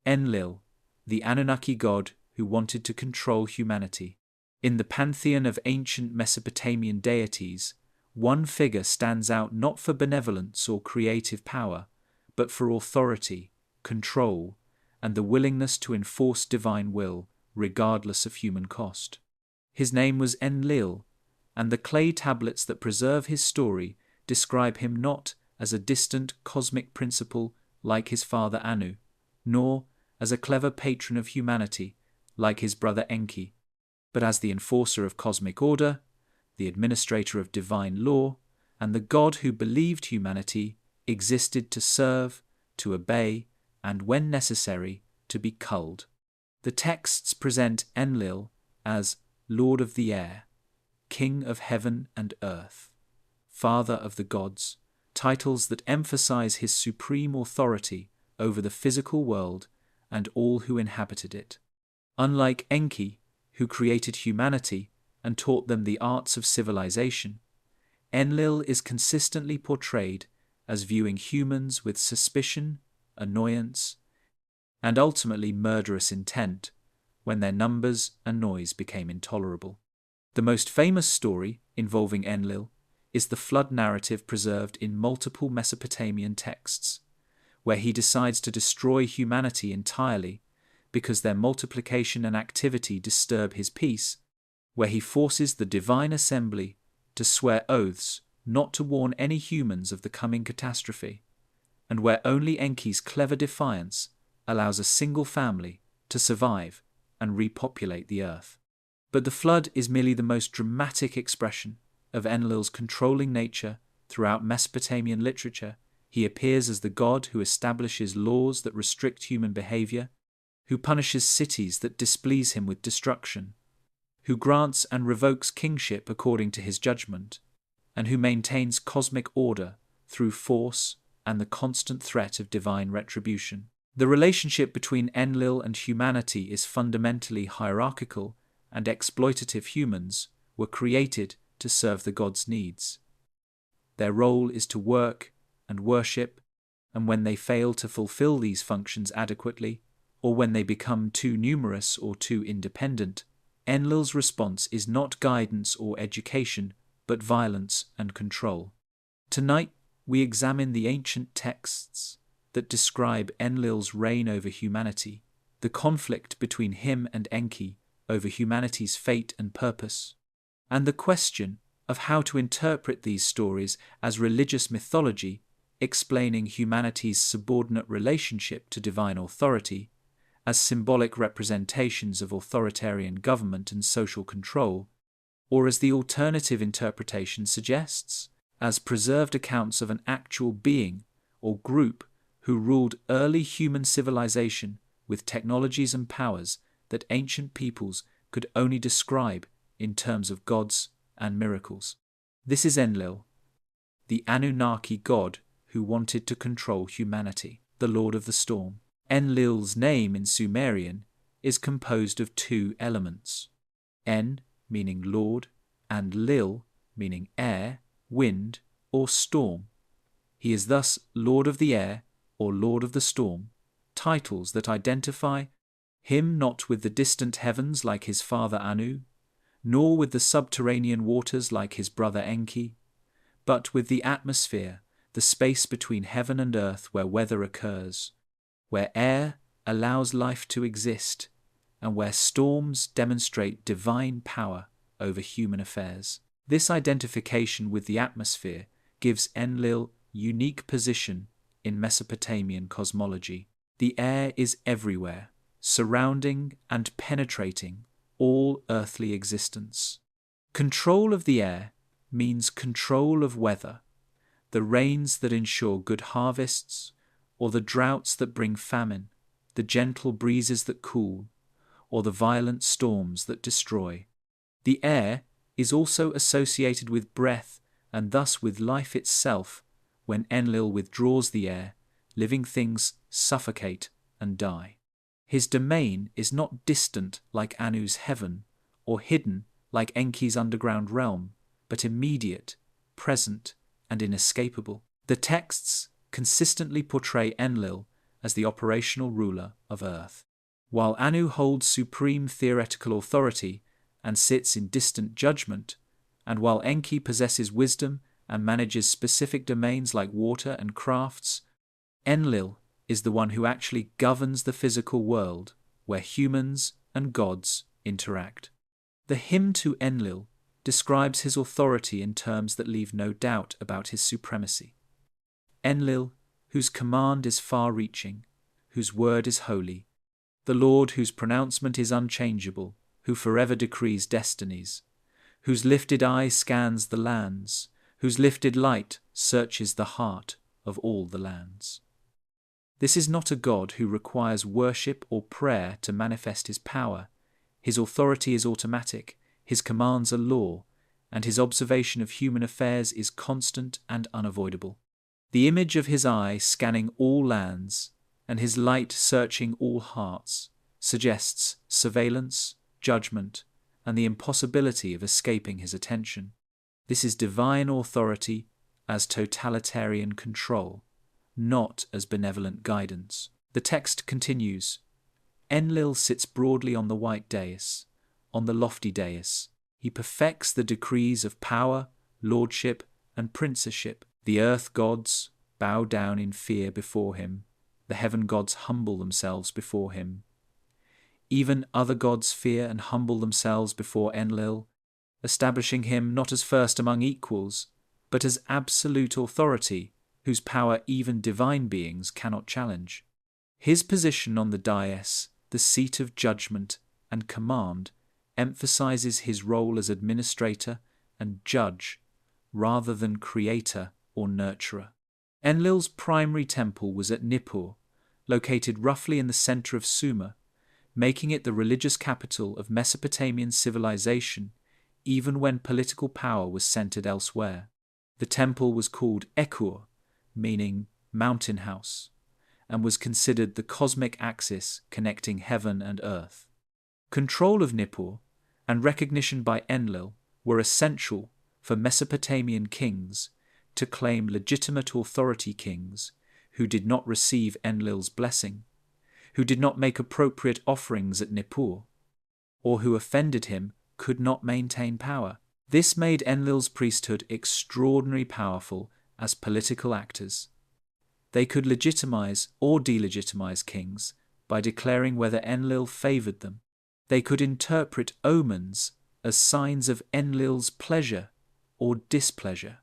Enlil, the Annunaki god who wanted to control humanity. In the pantheon of ancient Mesopotamian deities, one figure stands out not for benevolence or creative power, but for authority, control, and the willingness to enforce divine will, regardless of human cost. His name was Enlil, and the clay tablets that preserve his story describe him not as a distant cosmic principle like his father Anu, nor as a clever patron of humanity like his brother Enki, but as the enforcer of cosmic order, the administrator of divine law, and the God who believed humanity existed to serve, to obey, and when necessary, to be culled. The texts present Enlil as Lord of the Air, King of Heaven and Earth, Father of the Gods, titles that emphasize his supreme authority over the physical world and all who inhabited it. Unlike Enki, who created humanity and taught them the arts of civilization, Enlil is consistently portrayed as viewing humans with suspicion, annoyance, and ultimately murderous intent when their numbers and noise became intolerable. The most famous story involving Enlil is the flood narrative preserved in multiple Mesopotamian texts, where he decides to destroy humanity entirely because their multiplication and activity disturb his peace, where he forces the divine assembly to swear oaths not to warn any humans of the coming catastrophe, and where only Enki's clever defiance allows a single family to survive and repopulate the earth. But the flood is merely the most dramatic expression of Enlil's controlling nature throughout Mesopotamian literature. He appears as the god who establishes laws that restrict human behavior, who punishes cities that displease him with destruction, who grants and revokes kingship according to his judgment, and who maintains cosmic order through force and the constant threat of divine retribution. The relationship between Enlil and humanity is fundamentally hierarchical, and exploitative humans were created to serve the god's needs. Their role is to work and worship, and when they fail to fulfill these functions adequately, or when they become too numerous or too independent, Enlil's response is not guidance or education, but violence and control. Tonight, we examine the ancient texts that describe Enlil's reign over humanity, the conflict between him and Enki over humanity's fate and purpose, and the question of how to interpret these stories as religious mythology explaining humanity's subordinate relationship to divine authority, as symbolic representations of authoritarian government and social control, or as the alternative interpretation suggests, as preserved accounts of an actual being or group who ruled early human civilization with technologies and powers that ancient peoples could only describe in terms of gods and miracles. This is Enlil, the Annunaki god who wanted to control humanity, the Lord of the Storm. Enlil's name in Sumerian is composed of two elements, En meaning Lord and Lil meaning air, wind, or storm. He is thus Lord of the Air or Lord of the Storm, titles that identify him not with the distant heavens like his father Anu, nor with the subterranean waters like his brother Enki, but with the atmosphere, the space between heaven and earth where weather occurs, where air allows life to exist, and where storms demonstrate divine power over human affairs. This identification with the atmosphere gives Enlil unique position in Mesopotamian cosmology. The air is everywhere, surrounding and penetrating all earthly existence. Control of the air means control of weather, the rains that ensure good harvests, or the droughts that bring famine, the gentle breezes that cool, or the violent storms that destroy. The air is also associated with breath and thus with life itself. When Enlil withdraws the air, living things suffocate and die. His domain is not distant like Anu's heaven, or hidden like Enki's underground realm, but immediate, present, and inescapable. The texts consistently portray Enlil as the operational ruler of Earth. While Anu holds supreme theoretical authority and sits in distant judgment, and while Enki possesses wisdom and manages specific domains like water and crafts, Enlil is the one who actually governs the physical world where humans and gods interact. The hymn to Enlil describes his authority in terms that leave no doubt about his supremacy. Enlil, whose command is far-reaching, whose word is holy, the Lord whose pronouncement is unchangeable, who forever decrees destinies, whose lifted eye scans the lands, whose lifted light searches the heart of all the lands. This is not a God who requires worship or prayer to manifest his power. His authority is automatic, his commands are law, and his observation of human affairs is constant and unavoidable. The image of his eye scanning all lands, and his light searching all hearts, suggests surveillance, judgment, and the impossibility of escaping his attention. This is divine authority as totalitarian control, not as benevolent guidance. The text continues, Enlil sits broadly on the white dais, on the lofty dais. He perfects the decrees of power, lordship, and princership. The earth gods bow down in fear before him. The heaven gods humble themselves before him. Even other gods fear and humble themselves before Enlil, establishing him not as first among equals, but as absolute authority, whose power even divine beings cannot challenge. His position on the dais, the seat of judgment and command, emphasizes his role as administrator and judge, rather than creator or nurturer. Enlil's primary temple was at Nippur, located roughly in the center of Sumer, making it the religious capital of Mesopotamian civilization, even when political power was centered elsewhere. The temple was called Ekur, meaning mountain house, and was considered the cosmic axis connecting heaven and earth. Control of Nippur and recognition by Enlil were essential for Mesopotamian kings to claim legitimate authority. Kings who did not receive Enlil's blessing, who did not make appropriate offerings at Nippur, or who offended him could not maintain power. This made Enlil's priesthood extraordinarily powerful as political actors. They could legitimize or delegitimize kings by declaring whether Enlil favored them. They could interpret omens as signs of Enlil's pleasure or displeasure,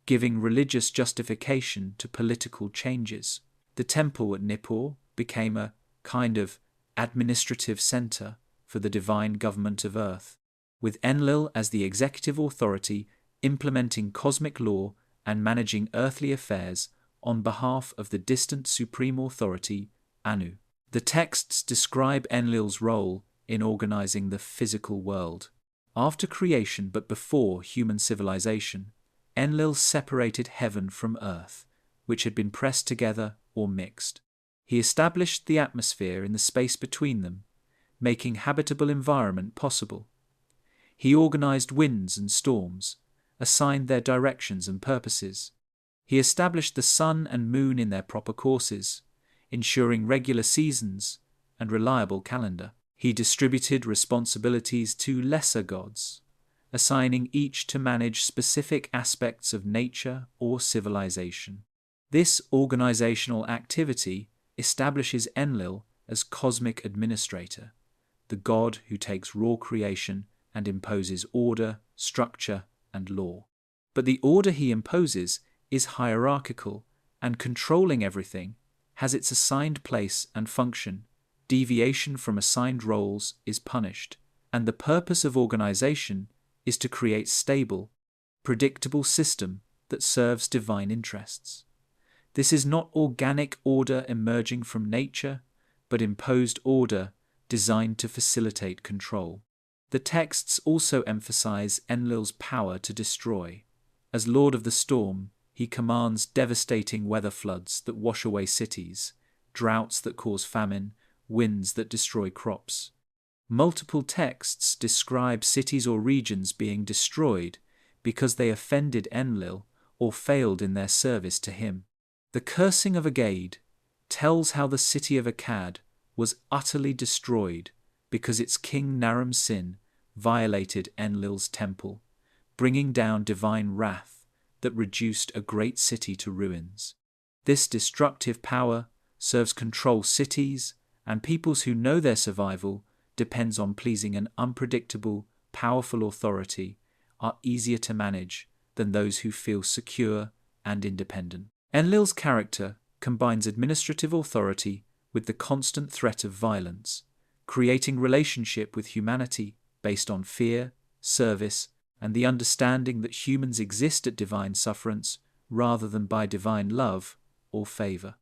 giving religious justification to political changes. The temple at Nippur became a kind of administrative center for the divine government of Earth, with Enlil as the executive authority implementing cosmic law and managing earthly affairs on behalf of the distant supreme authority, Anu. The texts describe Enlil's role in organizing the physical world. After creation but before human civilization, Enlil separated heaven from earth, which had been pressed together or mixed. He established the atmosphere in the space between them, making habitable environment possible. He organized winds and storms, assigned their directions and purposes. He established the sun and moon in their proper courses, ensuring regular seasons and reliable calendar. He distributed responsibilities to lesser gods, assigning each to manage specific aspects of nature or civilization. This organizational activity establishes Enlil as cosmic administrator, the god who takes raw creation and imposes order, structure, and law. But the order he imposes is hierarchical, and controlling everything has its assigned place and function. Deviation from assigned roles is punished, and the purpose of organization is to create stable, predictable system that serves divine interests. This is not organic order emerging from nature, but imposed order designed to facilitate control. The texts also emphasize Enlil's power to destroy. As Lord of the Storm, he commands devastating weather floods that wash away cities, droughts that cause famine, winds that destroy crops. Multiple texts describe cities or regions being destroyed because they offended Enlil or failed in their service to him. The cursing of Agade, tells how the city of Akkad was utterly destroyed because its king Naram-Sin violated Enlil's temple, bringing down divine wrath that reduced a great city to ruins. This destructive power serves control cities, and peoples who know their survival depends on pleasing an unpredictable, powerful authority are easier to manage than those who feel secure and independent. Enlil's character combines administrative authority with the constant threat of violence, creating relationship with humanity based on fear, service, and the understanding that humans exist at divine sufferance rather than by divine love or favor.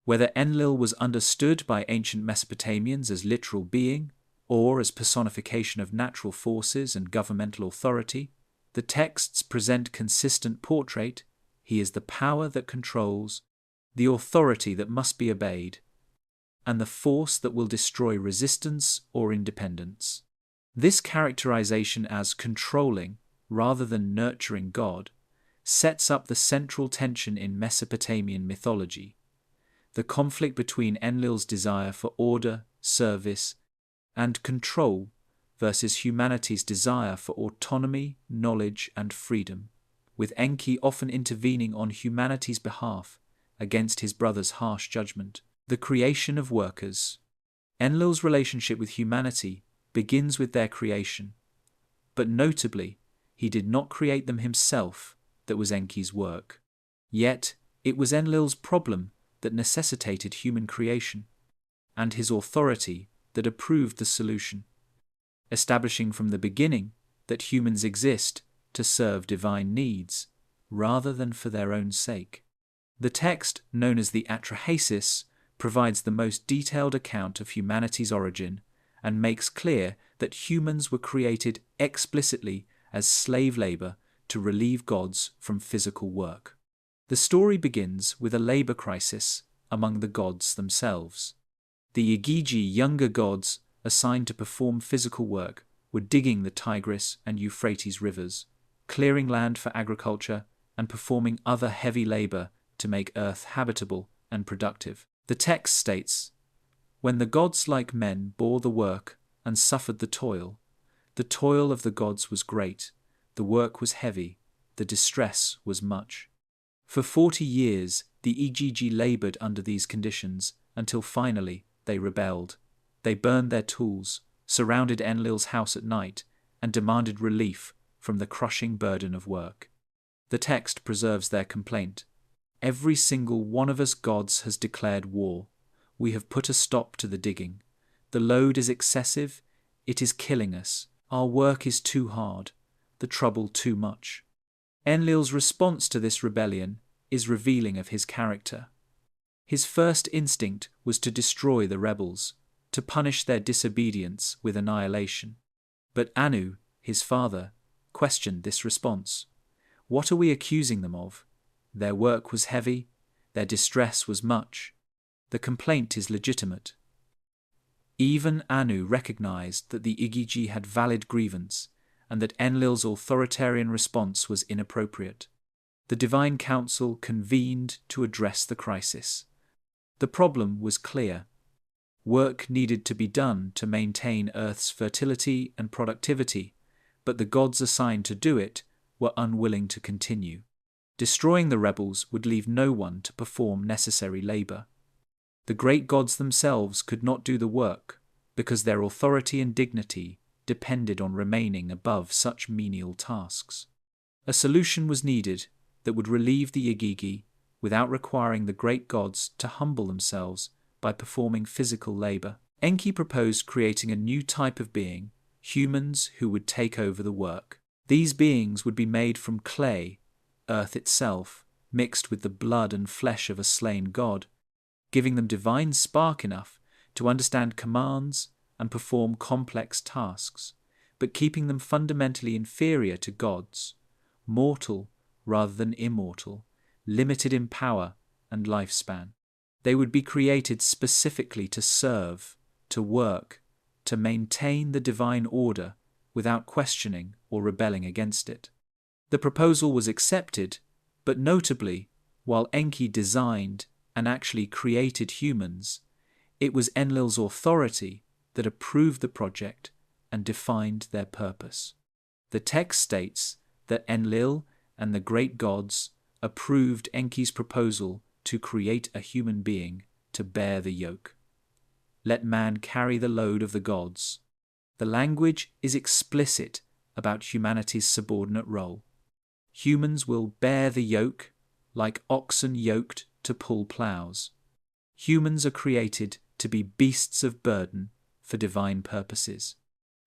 Whether Enlil was understood by ancient Mesopotamians as literal being or as personification of natural forces and governmental authority, the texts present consistent portrait. He is the power that controls, the authority that must be obeyed, and the force that will destroy resistance or independence. This characterization as controlling rather than nurturing God sets up the central tension in Mesopotamian mythology, the conflict between Enlil's desire for order, service, and control versus humanity's desire for autonomy, knowledge, and freedom, with Enki often intervening on humanity's behalf against his brother's harsh judgment. The creation of workers. Enlil's relationship with humanity begins with their creation, but notably, he did not create them himself. That was Enki's work. Yet, it was Enlil's problem that necessitated human creation, and his authority that approved the solution, establishing from the beginning that humans exist to serve divine needs, rather than for their own sake. The text, known as the Atrahasis, provides the most detailed account of humanity's origin and makes clear that humans were created explicitly as slave labor to relieve gods from physical work. The story begins with a labor crisis among the gods themselves. The Igigi, younger gods assigned to perform physical work, were digging the Tigris and Euphrates rivers, clearing land for agriculture, and performing other heavy labor to make earth habitable and productive. The text states, "When the gods like men bore the work and suffered the toil of the gods was great, the work was heavy, the distress was much." For 40 years, the Igigi labored under these conditions until finally they rebelled. They burned their tools, surrounded Enlil's house at night, and demanded relief from the crushing burden of work. The text preserves their complaint. "Every single one of us gods has declared war. We have put a stop to the digging. The load is excessive. It is killing us. Our work is too hard. The trouble too much." Enlil's response to this rebellion is revealing of his character. His first instinct was to destroy the rebels, to punish their disobedience with annihilation. But Anu, his father, questioned this response. What are we accusing them of? Their work was heavy, their distress was much. The complaint is legitimate. Even Anu recognized that the Igigi had valid grievance and that Enlil's authoritarian response was inappropriate. The divine council convened to address the crisis. The problem was clear. Work needed to be done to maintain Earth's fertility and productivity, but the gods assigned to do it were unwilling to continue. Destroying the rebels would leave no one to perform necessary labor. The great gods themselves could not do the work because their authority and dignity depended on remaining above such menial tasks. A solution was needed that would relieve the Igigi without requiring the great gods to humble themselves by performing physical labor. Enki proposed creating a new type of being, humans who would take over the work. These beings would be made from clay, earth itself, mixed with the blood and flesh of a slain god, giving them divine spark enough to understand commands and perform complex tasks, but keeping them fundamentally inferior to gods, mortal rather than immortal, limited in power and lifespan. They would be created specifically to serve, to work, to maintain the divine order without questioning or rebelling against it. The proposal was accepted, but notably, while Enki designed and actually created humans, it was Enlil's authority that approved the project and defined their purpose. The text states that Enlil and the great gods approved Enki's proposal to create a human being to bear the yoke. Let man carry the load of the gods. The language is explicit about humanity's subordinate role. Humans will bear the yoke like oxen yoked to pull ploughs. Humans are created to be beasts of burden for divine purposes.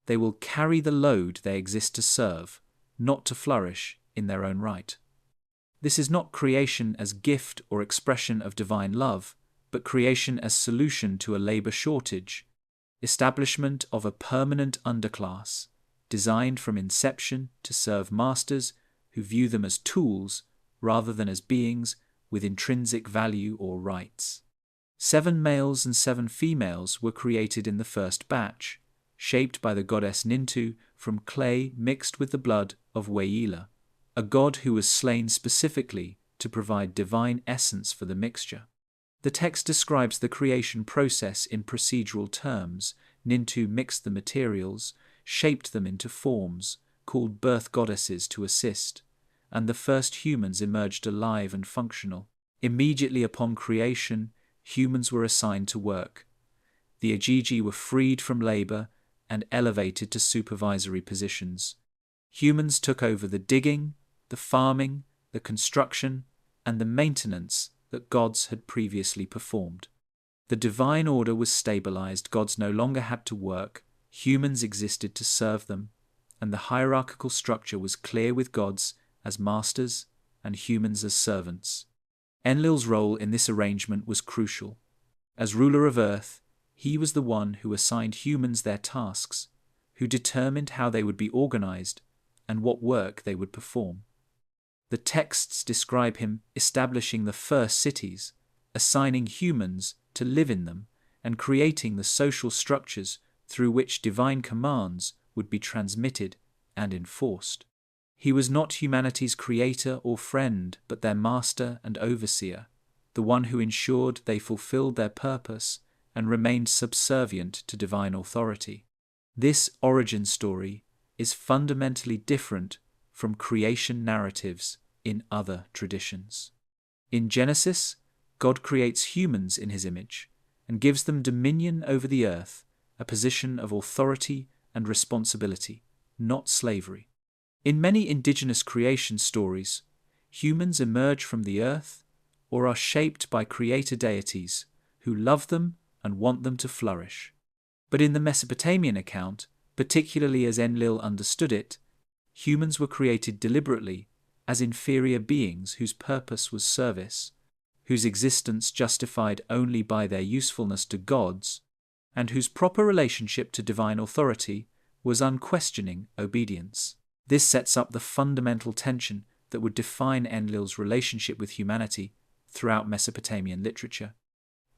They will carry the load they exist to serve, not to flourish in their own right. This is not creation as gift or expression of divine love, but creation as solution to a labor shortage, establishment of a permanent underclass, designed from inception to serve masters who view them as tools rather than as beings with intrinsic value or rights. 7 males and 7 females were created in the first batch, shaped by the goddess Nintu from clay mixed with the blood of Weila, a god who was slain specifically to provide divine essence for the mixture. The text describes the creation process in procedural terms. Nintu mixed the materials, shaped them into forms, called birth goddesses to assist, and the first humans emerged alive and functional. Immediately upon creation, humans were assigned to work. The Agigi were freed from labor and elevated to supervisory positions. Humans took over the digging, the farming, the construction, and the maintenance that gods had previously performed. The divine order was stabilized. Gods no longer had to work. Humans existed to serve them, and the hierarchical structure was clear, with gods as masters and humans as servants. Enlil's role in this arrangement was crucial. As ruler of Earth, he was the one who assigned humans their tasks, who determined how they would be organized and what work they would perform. The texts describe him establishing the first cities, assigning humans to live in them, and creating the social structures through which divine commands would be transmitted and enforced. He was not humanity's creator or friend, but their master and overseer, the one who ensured they fulfilled their purpose and remained subservient to divine authority. This origin story is fundamentally different from creation narratives in other traditions. In Genesis, God creates humans in his image and gives them dominion over the earth, a position of authority and responsibility, not slavery. In many indigenous creation stories, humans emerge from the earth or are shaped by creator deities who love them and want them to flourish. But in the Mesopotamian account, particularly as Enlil understood it, humans were created deliberately as inferior beings whose purpose was service, whose existence justified only by their usefulness to gods, and whose proper relationship to divine authority was unquestioning obedience. This sets up the fundamental tension that would define Enlil's relationship with humanity throughout Mesopotamian literature.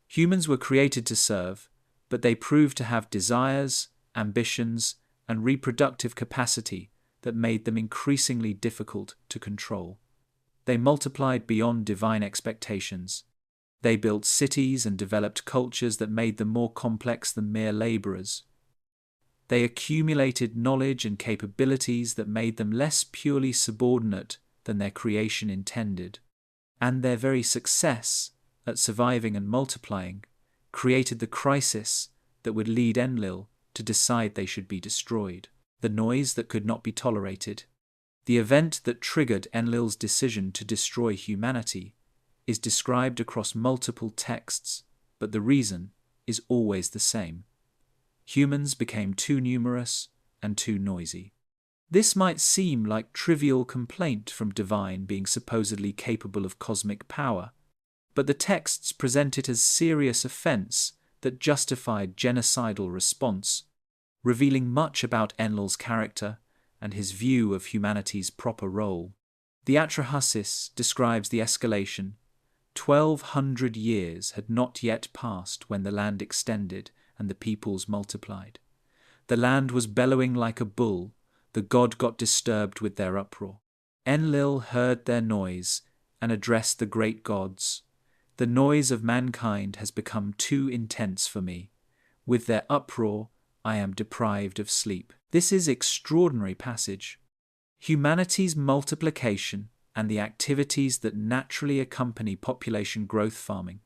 Humans were created to serve, but they proved to have desires, ambitions, and reproductive capacity that made them increasingly difficult to control. They multiplied beyond divine expectations. They built cities and developed cultures that made them more complex than mere laborers. They accumulated knowledge and capabilities that made them less purely subordinate than their creation intended. And their very success at surviving and multiplying created the crisis that would lead Enlil to decide they should be destroyed, the noise that could not be tolerated. The event that triggered Enlil's decision to destroy humanity is described across multiple texts, but the reason is always the same. Humans became too numerous and too noisy. This might seem like trivial complaint from divine being supposedly capable of cosmic power, but the texts present it as serious offense that justified genocidal response, revealing much about Enlil's character and his view of humanity's proper role. The Atrahasis describes the escalation. 1,200 years had not yet passed when the land extended and the peoples multiplied. The land was bellowing like a bull. The god got disturbed with their uproar. Enlil heard their noise and addressed the great gods. The noise of mankind has become too intense for me. With their uproar, I am deprived of sleep. This is extraordinary passage. Humanity's multiplication and the activities that naturally accompany population growth farming,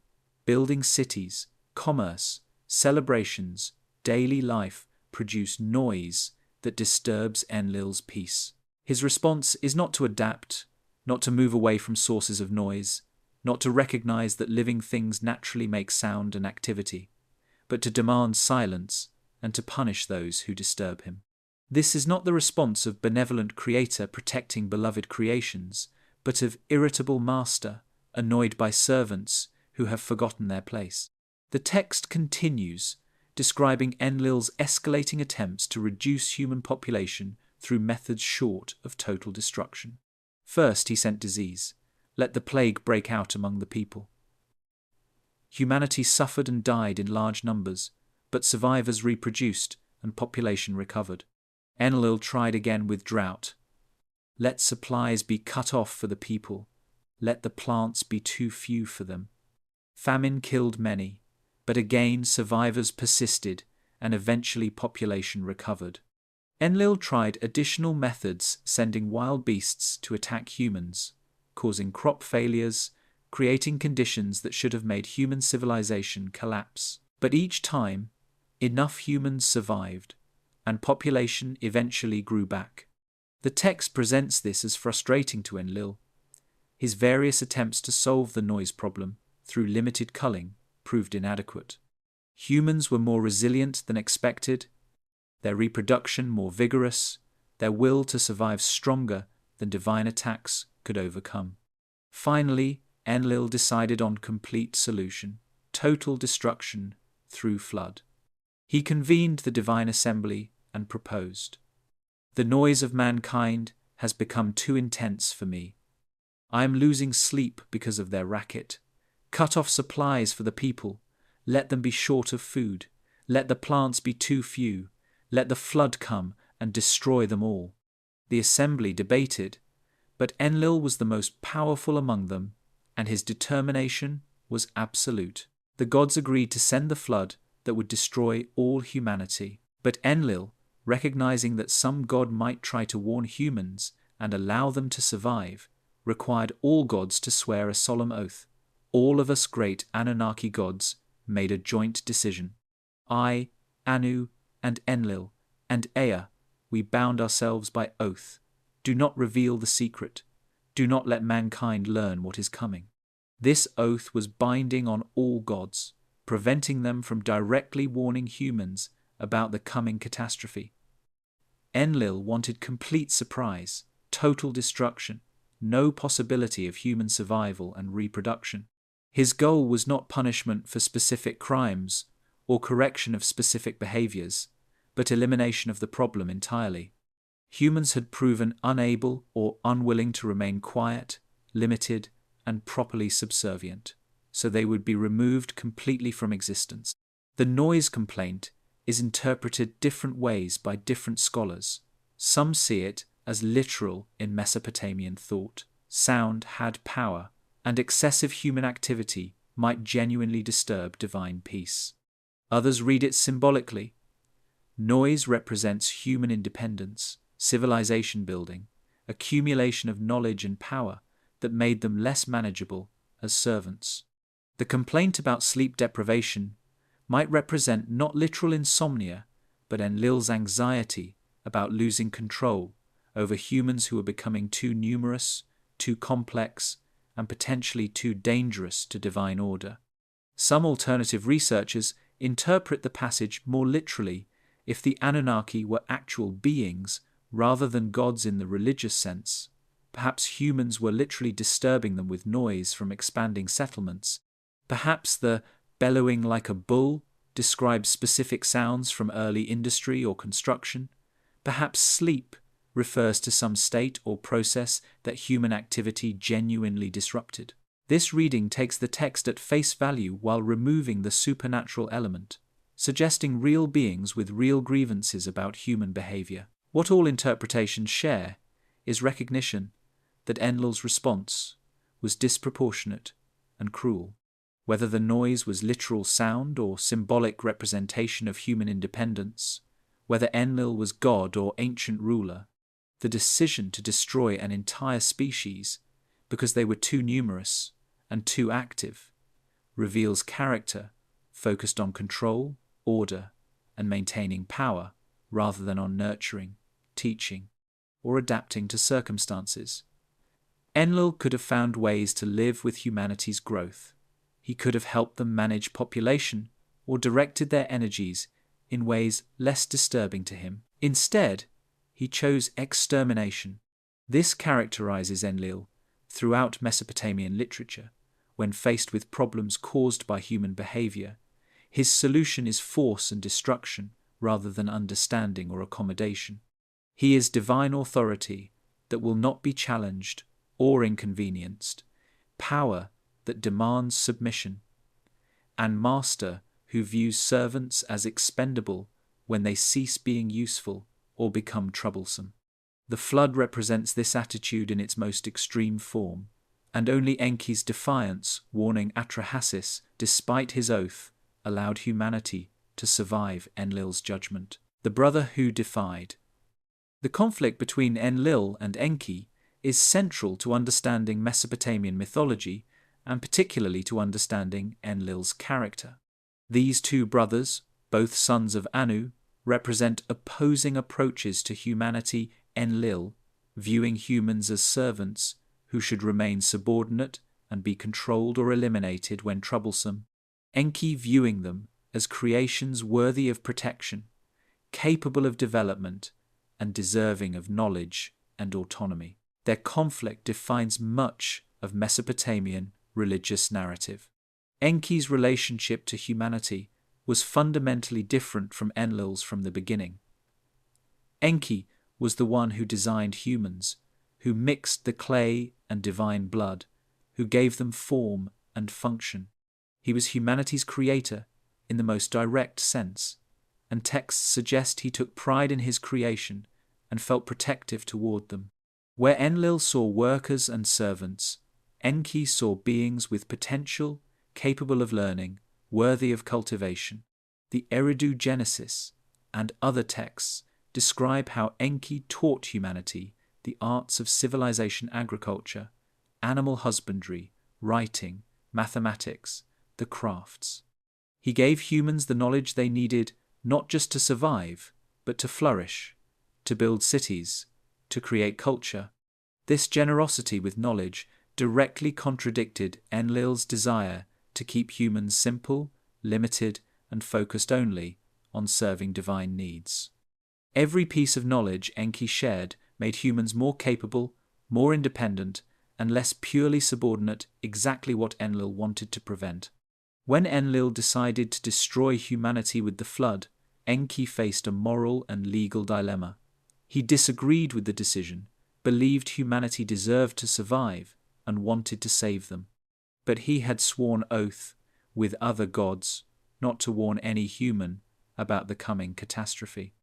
building cities, commerce, celebrations, daily life produce noise that disturbs Enlil's peace. His response is not to adapt, not to move away from sources of noise, not to recognize that living things naturally make sound and activity, but to demand silence and to punish those who disturb him. This is not the response of benevolent creator protecting beloved creations, but of irritable master, annoyed by servants who have forgotten their place. The text continues, describing Enlil's escalating attempts to reduce human population through methods short of total destruction. First, he sent disease. Let the plague break out among the people. Humanity suffered and died in large numbers, but survivors reproduced and population recovered. Enlil tried again with drought. Let supplies be cut off for the people. Let the plants be too few for them. Famine killed many, but again survivors persisted and eventually population recovered. Enlil tried additional methods, sending wild beasts to attack humans, causing crop failures, creating conditions that should have made human civilization collapse. But each time, enough humans survived, and population eventually grew back. The text presents this as frustrating to Enlil. His various attempts to solve the noise problem through limited culling proved inadequate. Humans were more resilient than expected, their reproduction more vigorous, their will to survive stronger than divine attacks could overcome. Finally, Enlil decided on complete solution, total destruction through flood. He convened the divine assembly and proposed, "The noise of mankind has become too intense for me. I am losing sleep because of their racket. Cut off supplies for the people. Let them be short of food. Let the plants be too few. Let the flood come and destroy them all." The assembly debated, but Enlil was the most powerful among them, and his determination was absolute. The gods agreed to send the flood that would destroy all humanity. But Enlil, recognizing that some god might try to warn humans and allow them to survive, required all gods to swear a solemn oath. All of us great Annunaki gods made a joint decision. I, Anu, and Enlil, and Ea, we bound ourselves by oath. Do not reveal the secret. Do not let mankind learn what is coming. This oath was binding on all gods, preventing them from directly warning humans about the coming catastrophe. Enlil wanted complete surprise, total destruction, no possibility of human survival and reproduction. His goal was not punishment for specific crimes or correction of specific behaviors, but elimination of the problem entirely. Humans had proven unable or unwilling to remain quiet, limited, and properly subservient, so they would be removed completely from existence. The noise complaint is interpreted different ways by different scholars. Some see it as literal in Mesopotamian thought. Sound had power, and excessive human activity might genuinely disturb divine peace. Others read it symbolically. Noise represents human independence, civilization building, accumulation of knowledge and power that made them less manageable as servants. The complaint about sleep deprivation might represent not literal insomnia, but Enlil's anxiety about losing control over humans who are becoming too numerous, too complex, and potentially too dangerous to divine order. Some alternative researchers interpret the passage more literally if the Annunaki were actual beings rather than gods in the religious sense. Perhaps humans were literally disturbing them with noise from expanding settlements. Perhaps the bellowing like a bull describes specific sounds from early industry or construction. Perhaps sleep refers to some state or process that human activity genuinely disrupted. This reading takes the text at face value while removing the supernatural element, suggesting real beings with real grievances about human behavior. What all interpretations share is recognition that Enlil's response was disproportionate and cruel. Whether the noise was literal sound or symbolic representation of human independence, whether Enlil was god or ancient ruler, the decision to destroy an entire species because they were too numerous and too active reveals character focused on control, order, and maintaining power rather than on nurturing, teaching, or adapting to circumstances. Enlil could have found ways to live with humanity's growth. He could have helped them manage population or directed their energies in ways less disturbing to him. Instead, he chose extermination. This characterizes Enlil throughout Mesopotamian literature. When faced with problems caused by human behavior, his solution is force and destruction rather than understanding or accommodation. He is divine authority that will not be challenged or inconvenienced, power that demands submission, and master who views servants as expendable when they cease being useful or become troublesome. The flood represents this attitude in its most extreme form, and only Enki's defiance, warning Atrahasis despite his oath, allowed humanity to survive Enlil's judgment. The brother who defied. The conflict between Enlil and Enki is central to understanding Mesopotamian mythology and particularly to understanding Enlil's character. These two brothers, both sons of Anu, represent opposing approaches to humanity. Enlil, viewing humans as servants who should remain subordinate and be controlled or eliminated when troublesome. Enki viewing them as creations worthy of protection, capable of development, and deserving of knowledge and autonomy. Their conflict defines much of Mesopotamian religious narrative. Enki's relationship to humanity was fundamentally different from Enlil's from the beginning. Enki was the one who designed humans, who mixed the clay and divine blood, who gave them form and function. He was humanity's creator in the most direct sense, and texts suggest he took pride in his creation and felt protective toward them. Where Enlil saw workers and servants, Enki saw beings with potential, capable of learning, worthy of cultivation. The Eridu Genesis and other texts describe how Enki taught humanity the arts of civilization, agriculture, animal husbandry, writing, mathematics, the crafts. He gave humans the knowledge they needed not just to survive, but to flourish, to build cities, to create culture. This generosity with knowledge directly contradicted Enlil's desire to keep humans simple, limited, and focused only on serving divine needs. Every piece of knowledge Enki shared made humans more capable, more independent, and less purely subordinate, exactly what Enlil wanted to prevent. When Enlil decided to destroy humanity with the flood, Enki faced a moral and legal dilemma. He disagreed with the decision, believed humanity deserved to survive, and wanted to save them. But he had sworn oath, with other gods, not to warn any human about the coming catastrophe.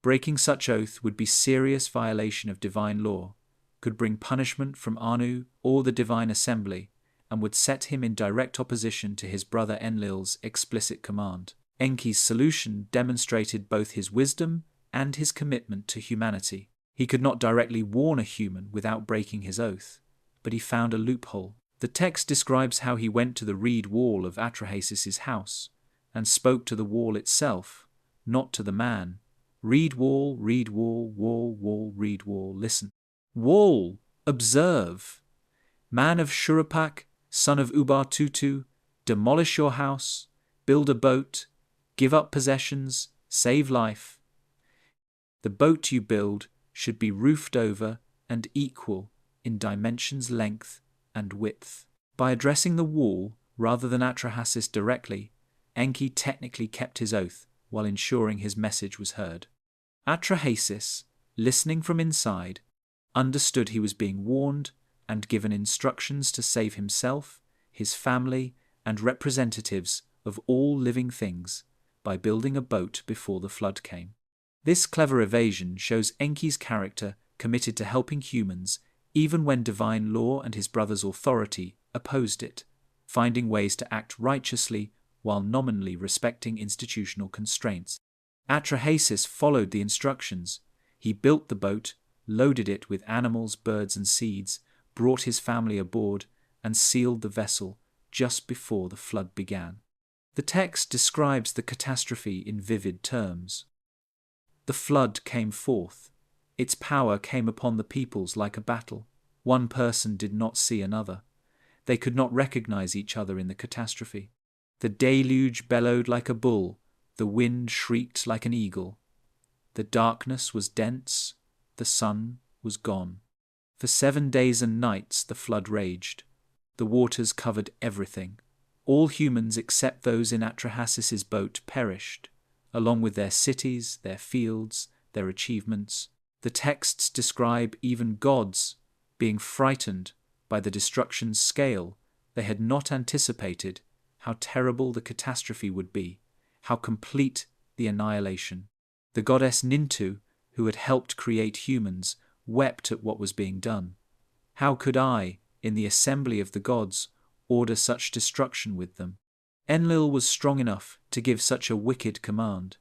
Breaking such oath would be serious violation of divine law, could bring punishment from Anu or the divine assembly, and would set him in direct opposition to his brother Enlil's explicit command. Enki's solution demonstrated both his wisdom and his commitment to humanity. He could not directly warn a human without breaking his oath, but he found a loophole. The text describes how he went to the reed wall of Atrahasis' house and spoke to the wall itself, not to the man. Reed wall, wall, wall, reed wall, listen. Wall, observe. Man of Shuruppak, son of Ubar-Tutu, demolish your house, build a boat, give up possessions, save life. The boat you build should be roofed over and equal in dimensions, length, and width. By addressing the wall rather than Atrahasis directly, Enki technically kept his oath while ensuring his message was heard. Atrahasis, listening from inside, understood he was being warned and given instructions to save himself, his family, and representatives of all living things by building a boat before the flood came. This clever evasion shows Enki's character committed to helping humans even when divine law and his brother's authority opposed it. finding ways to act righteously while nominally respecting institutional constraints. Atrahasis followed the instructions. He built the boat, loaded it with animals, birds, and seeds, brought his family aboard, and sealed the vessel just before the flood began. The text describes the catastrophe in vivid terms. The flood came forth. Its power came upon the peoples like a battle. One person did not see another. They could not recognize each other in the catastrophe. The deluge bellowed like a bull. The wind shrieked like an eagle. The darkness was dense. The sun was gone. For 7 days and nights the flood raged. The waters covered everything. All humans except those in Atrahasis's boat perished, along with their cities, their fields, their achievements. The texts describe even gods being frightened by the destruction's scale. They had not anticipated how terrible the catastrophe would be, how complete the annihilation. The goddess Nintu, who had helped create humans, wept at what was being done. How could I, in the assembly of the gods, order such destruction with them? Enlil was strong enough to give such a wicked command.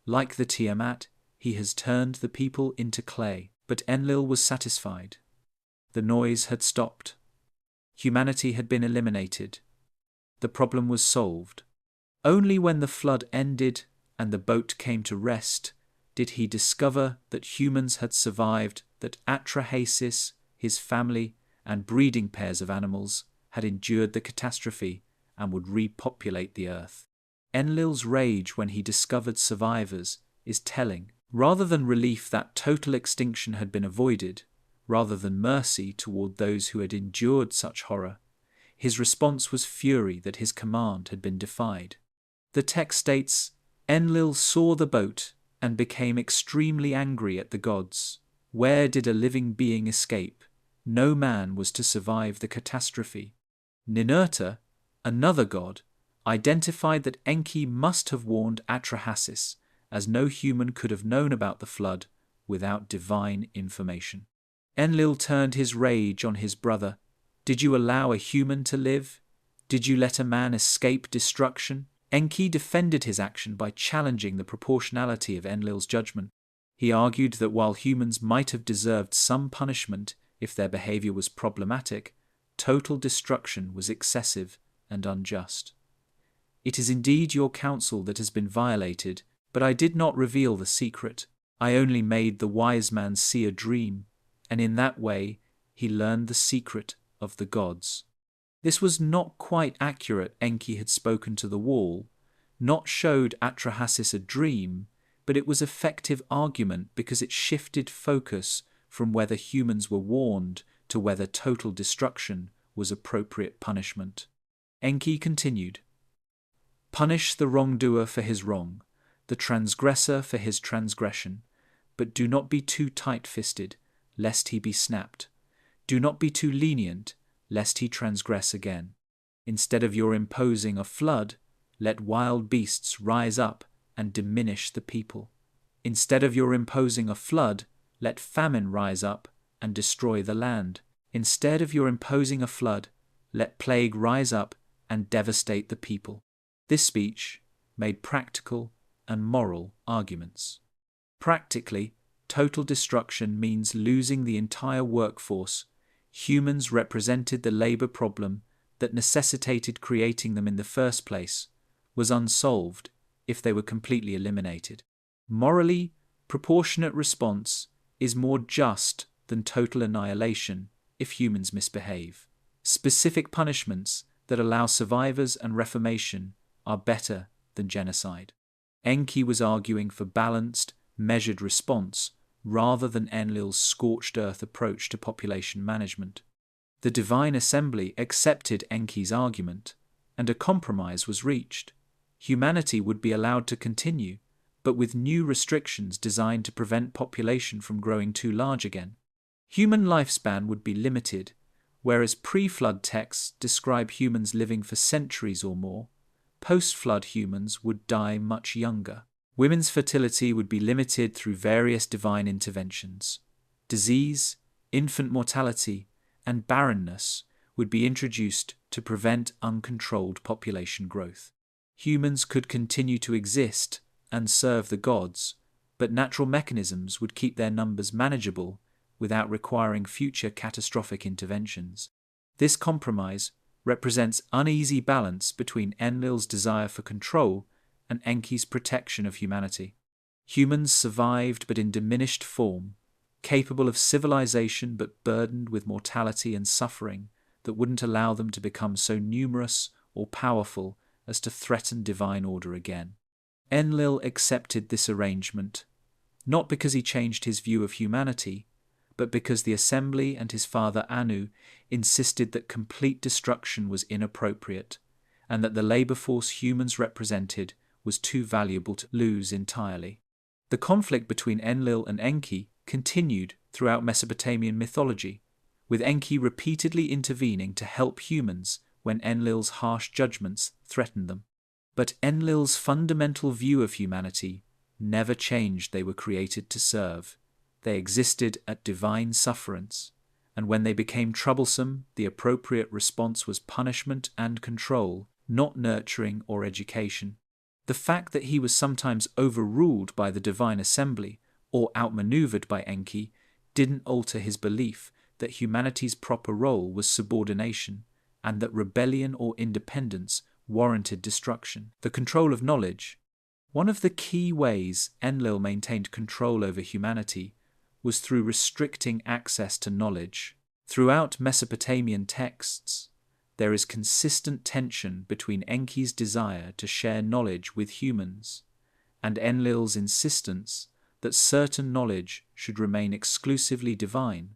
Like the Tiamat, he has turned the people into clay. But Enlil was satisfied. The noise had stopped. Humanity had been eliminated. The problem was solved. Only when the flood ended and the boat came to rest did he discover that humans had survived, that Atrahasis, his family, and breeding pairs of animals had endured the catastrophe and would repopulate the earth. Enlil's rage when he discovered survivors is telling. Rather than relief that total extinction had been avoided, rather than mercy toward those who had endured such horror, his response was fury that his command had been defied. The text states, Enlil saw the boat and became extremely angry at the gods. Where did a living being escape? No man was to survive the catastrophe. Ninurta, another god, identified that Enki must have warned Atrahasis, as no human could have known about the flood without divine information. Enlil turned his rage on his brother. Did you allow a human to live? Did you let a man escape destruction? Enki defended his action by challenging the proportionality of Enlil's judgment. He argued that while humans might have deserved some punishment if their behavior was problematic, total destruction was excessive and unjust. It is indeed your counsel that has been violated, but I did not reveal the secret. I only made the wise man see a dream, and in that way he learned the secret of the gods. This was not quite accurate. Enki had spoken to the wall, not showed Atrahasis a dream, but it was effective argument because it shifted focus from whether humans were warned to whether total destruction was appropriate punishment. Enki continued, Punish the wrongdoer for his wrong, the transgressor for his transgression, but do not be too tight-fisted, lest he be snapped. Do not be too lenient, lest he transgress again. Instead of your imposing a flood, let wild beasts rise up and diminish the people. Instead of your imposing a flood, let famine rise up and destroy the land. Instead of your imposing a flood, let plague rise up and devastate the people. This speech made practical and moral arguments. Practically, total destruction means losing the entire workforce. Humans represented the labor problem that necessitated creating them in the first place, was unsolved if they were completely eliminated. Morally, proportionate response is more just than total annihilation if humans misbehave. Specific punishments that allow survivors and reformation are better than genocide. Enki was arguing for balanced, measured response rather than Enlil's scorched earth approach to population management. The divine assembly accepted Enki's argument, and a compromise was reached. Humanity would be allowed to continue, but with new restrictions designed to prevent population from growing too large again. Human lifespan would be limited, whereas pre-flood texts describe humans living for centuries or more. Post-flood humans would die much younger. Women's fertility would be limited through various divine interventions. Disease, infant mortality, and barrenness would be introduced to prevent uncontrolled population growth. Humans could continue to exist and serve the gods, but natural mechanisms would keep their numbers manageable without requiring future catastrophic interventions. This compromise represents uneasy balance between Enlil's desire for control and Enki's protection of humanity. Humans survived but in diminished form, capable of civilization but burdened with mortality and suffering that wouldn't allow them to become so numerous or powerful as to threaten divine order again. Enlil accepted this arrangement, not because he changed his view of humanity, but because the assembly and his father Anu insisted that complete destruction was inappropriate, and that the labor force humans represented was too valuable to lose entirely. The conflict between Enlil and Enki continued throughout Mesopotamian mythology, with Enki repeatedly intervening to help humans when Enlil's harsh judgments threatened them. But Enlil's fundamental view of humanity never changed. They were created to serve. They existed at divine sufferance, and when they became troublesome, the appropriate response was punishment and control, not nurturing or education. The fact that he was sometimes overruled by the divine assembly or outmaneuvered by Enki didn't alter his belief that humanity's proper role was subordination, and that rebellion or independence warranted destruction. The control of knowledge. One of the key ways Enlil maintained control over humanity was through restricting access to knowledge. Throughout Mesopotamian texts, there is consistent tension between Enki's desire to share knowledge with humans and Enlil's insistence that certain knowledge should remain exclusively divine,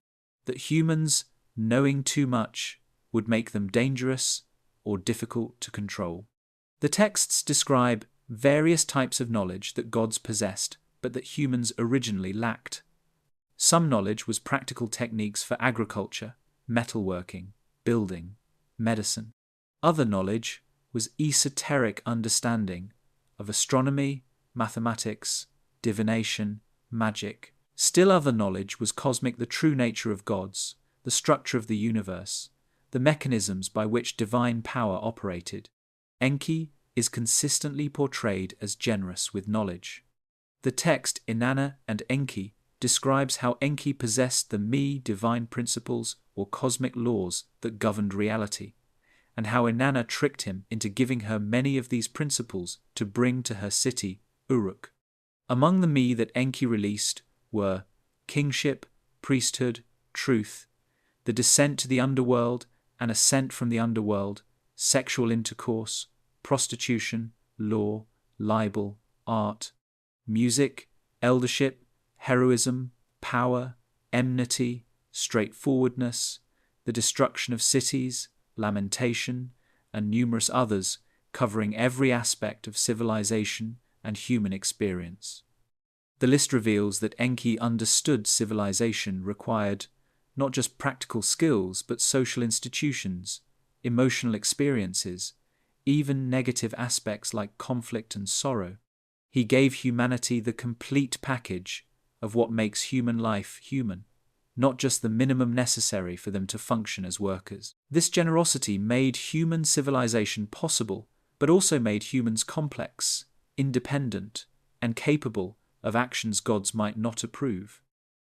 that humans knowing too much would make them dangerous or difficult to control. The texts describe various types of knowledge that gods possessed, but that humans originally lacked. Some knowledge was practical techniques for agriculture, metalworking, building, medicine. Other knowledge was esoteric understanding of astronomy, mathematics, divination, magic. Still other knowledge was cosmic, the true nature of gods, the structure of the universe, the mechanisms by which divine power operated. Enki is consistently portrayed as generous with knowledge. The text Inanna and Enki describes how Enki possessed the divine principles or cosmic laws that governed reality, and how Inanna tricked him into giving her many of these principles to bring to her city, Uruk. Among the that Enki released were kingship, priesthood, truth, the descent to the underworld and ascent from the underworld, sexual intercourse, prostitution, law, libel, art, music, eldership, heroism, power, enmity, straightforwardness, the destruction of cities, lamentation, and numerous others covering every aspect of civilization and human experience. The list reveals that Enki understood civilization required not just practical skills, but social institutions, emotional experiences, even negative aspects like conflict and sorrow. He gave humanity the complete package of what makes human life human, not just the minimum necessary for them to function as workers. This generosity made human civilization possible, but also made humans complex, independent, and capable of actions gods might not approve.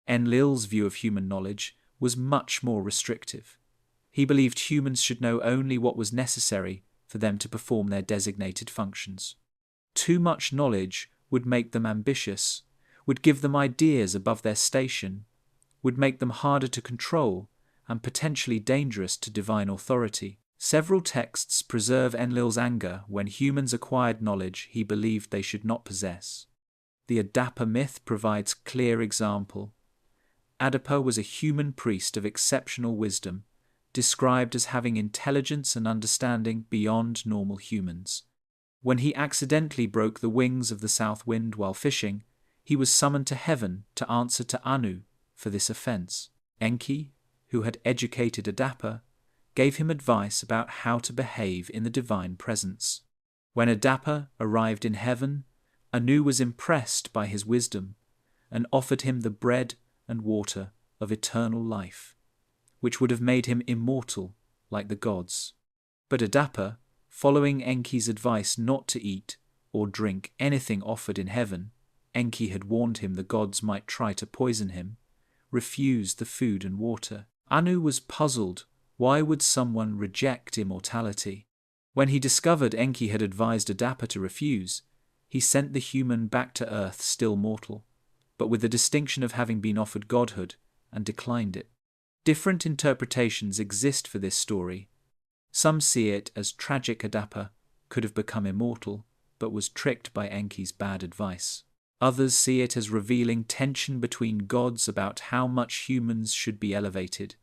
Enlil's view of human knowledge was much more restrictive. He believed humans should know only what was necessary for them to perform their designated functions. Too much knowledge would make them ambitious, would give them ideas above their station, would make them harder to control and potentially dangerous to divine authority. Several texts preserve Enlil's anger when humans acquired knowledge he believed they should not possess. The Adapa myth provides clear example. Adapa was a human priest of exceptional wisdom, described as having intelligence and understanding beyond normal humans. When he accidentally broke the wings of the south wind while fishing, he was summoned to heaven to answer to Anu for this offense. Enki, who had educated Adapa, gave him advice about how to behave in the divine presence. When Adapa arrived in heaven, Anu was impressed by his wisdom and offered him the bread and water of eternal life, which would have made him immortal like the gods. But Adapa, following Enki's advice not to eat or drink anything offered in heaven, Enki had warned him the gods might try to poison him, refused the food and water. Anu was puzzled. Why would someone reject immortality? When he discovered Enki had advised Adapa to refuse, he sent the human back to earth still mortal, but with the distinction of having been offered godhood, and declined it. Different interpretations exist for this story. Some see it as tragic. Adapa could have become immortal, but was tricked by Enki's bad advice. Others see it as revealing tension between gods about how much humans should be elevated.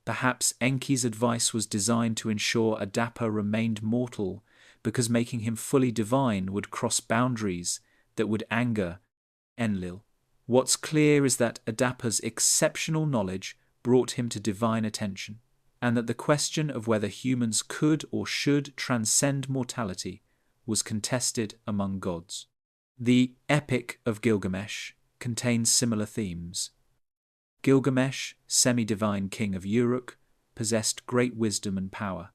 Perhaps Enki's advice was designed to ensure Adapa remained mortal, because making him fully divine would cross boundaries that would anger Enlil. What's clear is that Adapa's exceptional knowledge brought him to divine attention, and that the question of whether humans could or should transcend mortality was contested among gods. The Epic of Gilgamesh contains similar themes. Gilgamesh, semi-divine king of Uruk, possessed great wisdom and power.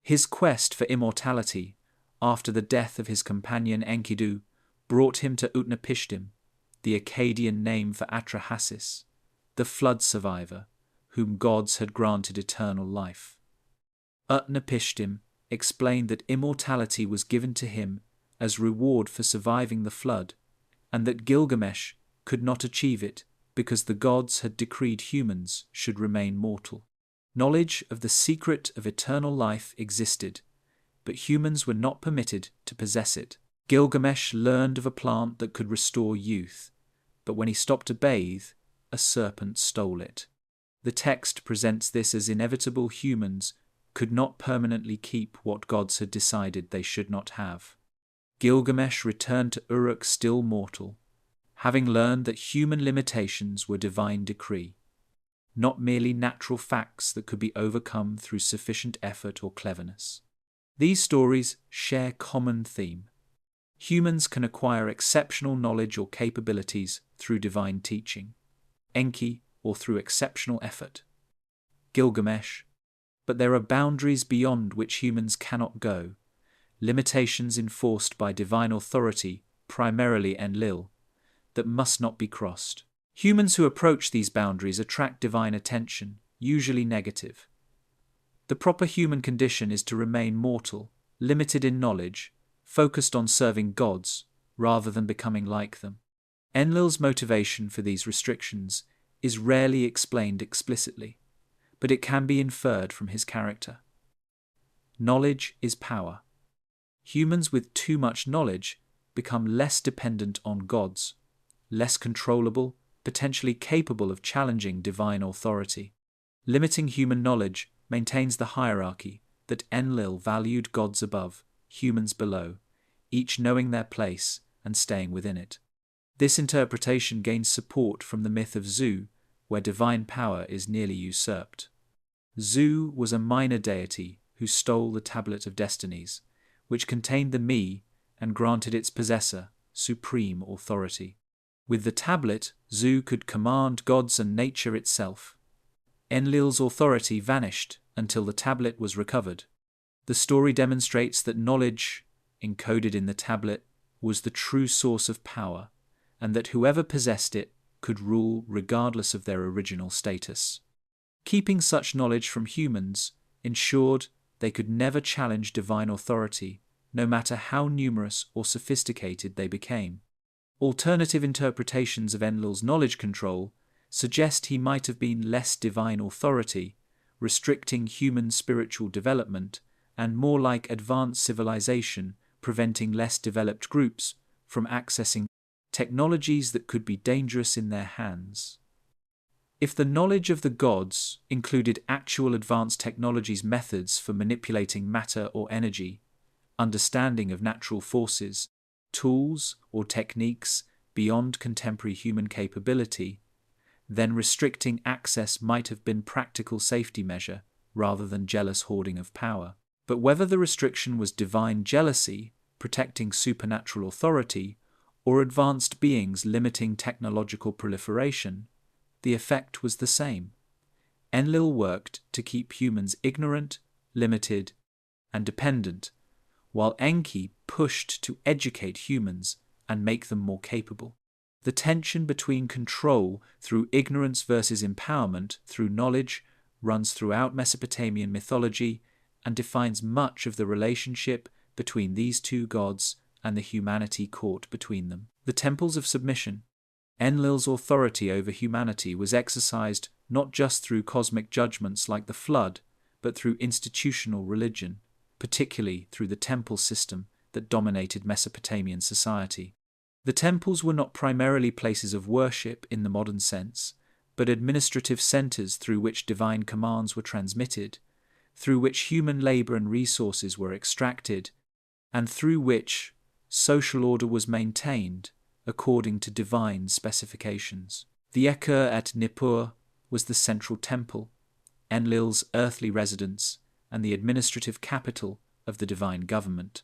His quest for immortality, after the death of his companion Enkidu, brought him to Utnapishtim, the Akkadian name for Atrahasis, the flood survivor, whom gods had granted eternal life. Utnapishtim explained that immortality was given to him as reward for surviving the flood, and that Gilgamesh could not achieve it because the gods had decreed humans should remain mortal. Knowledge of the secret of eternal life existed, but humans were not permitted to possess it. Gilgamesh learned of a plant that could restore youth, but when he stopped to bathe, a serpent stole it. The text presents this as inevitable. Humans could not permanently keep what gods had decided they should not have. Gilgamesh returned to Uruk still mortal, having learned that human limitations were divine decree, not merely natural facts that could be overcome through sufficient effort or cleverness. These stories share common theme. Humans can acquire exceptional knowledge or capabilities through divine teaching, Enki, or through exceptional effort, Gilgamesh. But there are boundaries beyond which humans cannot go, limitations enforced by divine authority, primarily Enlil, that must not be crossed. Humans who approach these boundaries attract divine attention, usually negative. The proper human condition is to remain mortal, limited in knowledge, focused on serving gods, rather than becoming like them. Enlil's motivation for these restrictions is rarely explained explicitly, but it can be inferred from his character. Knowledge is power. Humans with too much knowledge become less dependent on gods, less controllable, potentially capable of challenging divine authority. Limiting human knowledge maintains the hierarchy that Enlil valued gods above, humans below, each knowing their place and staying within it. This interpretation gains support from the myth of Zu, where divine power is nearly usurped. Zu was a minor deity who stole the Tablet of Destinies, which contained the Me and granted its possessor supreme authority. With the tablet, Zu could command gods and nature itself. Enlil's authority vanished until the tablet was recovered. The story demonstrates that knowledge, encoded in the tablet, was the true source of power, and that whoever possessed it could rule regardless of their original status. Keeping such knowledge from humans ensured they could never challenge divine authority, no matter how numerous or sophisticated they became. Alternative interpretations of Enlil's knowledge control suggest he might have been less divine authority, restricting human spiritual development, and more like advanced civilization, preventing less developed groups from accessing technologies that could be dangerous in their hands. If the knowledge of the gods included actual advanced technologies, methods for manipulating matter or energy, understanding of natural forces, tools or techniques beyond contemporary human capability, then restricting access might have been practical safety measure rather than jealous hoarding of power. But whether the restriction was divine jealousy, protecting supernatural authority, or advanced beings limiting technological proliferation, the effect was the same. Enlil worked to keep humans ignorant, limited, and dependent, while Enki pushed to educate humans and make them more capable. The tension between control through ignorance versus empowerment through knowledge runs throughout Mesopotamian mythology and defines much of the relationship between these two gods and the humanity caught between them. The temples of submission. Enlil's authority over humanity was exercised not just through cosmic judgments like the flood, but through institutional religion, particularly through the temple system that dominated Mesopotamian society. The temples were not primarily places of worship in the modern sense, but administrative centers through which divine commands were transmitted, through which human labor and resources were extracted, and through which social order was maintained according to divine specifications. The Ekur at Nippur was the central temple, Enlil's earthly residence, and the administrative capital of the divine government.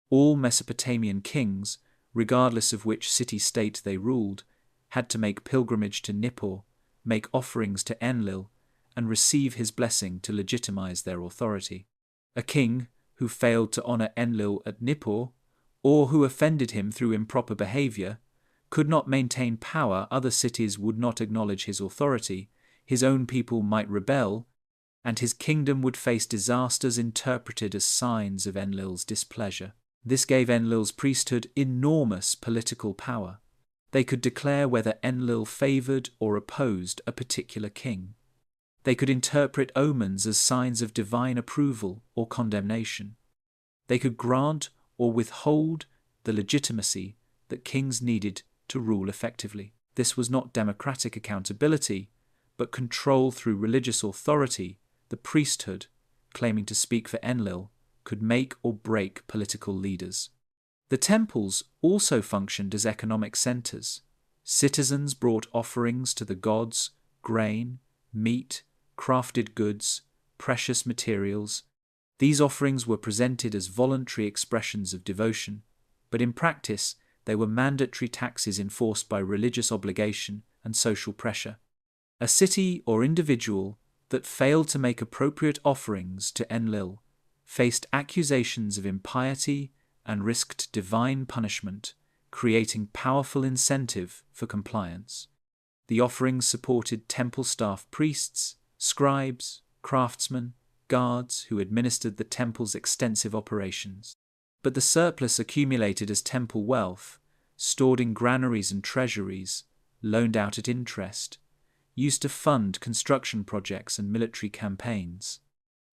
All Mesopotamian kings, regardless of which city-state they ruled, had to make pilgrimage to Nippur, make offerings to Enlil, and receive his blessing to legitimize their authority. A king who failed to honor Enlil at Nippur, or who offended him through improper behavior, could not maintain power. Other cities would not acknowledge his authority, his own people might rebel, and his kingdom would face disasters interpreted as signs of Enlil's displeasure. This gave Enlil's priesthood enormous political power. They could declare whether Enlil favored or opposed a particular king. They could interpret omens as signs of divine approval or condemnation. They could grant or withhold the legitimacy that kings needed to rule effectively. This was not democratic accountability, but control through religious authority. The priesthood, claiming to speak for Enlil, could make or break political leaders. The temples also functioned as economic centers. Citizens brought offerings to the gods, grain, meat, crafted goods, precious materials. These offerings were presented as voluntary expressions of devotion, but in practice they were mandatory taxes enforced by religious obligation and social pressure. A city or individual that failed to make appropriate offerings to Enlil faced accusations of impiety and risked divine punishment, creating powerful incentive for compliance. The offerings supported temple staff priests, scribes, craftsmen, guards who administered the temple's extensive operations. But the surplus accumulated as temple wealth, stored in granaries and treasuries, loaned out at interest, used to fund construction projects and military campaigns.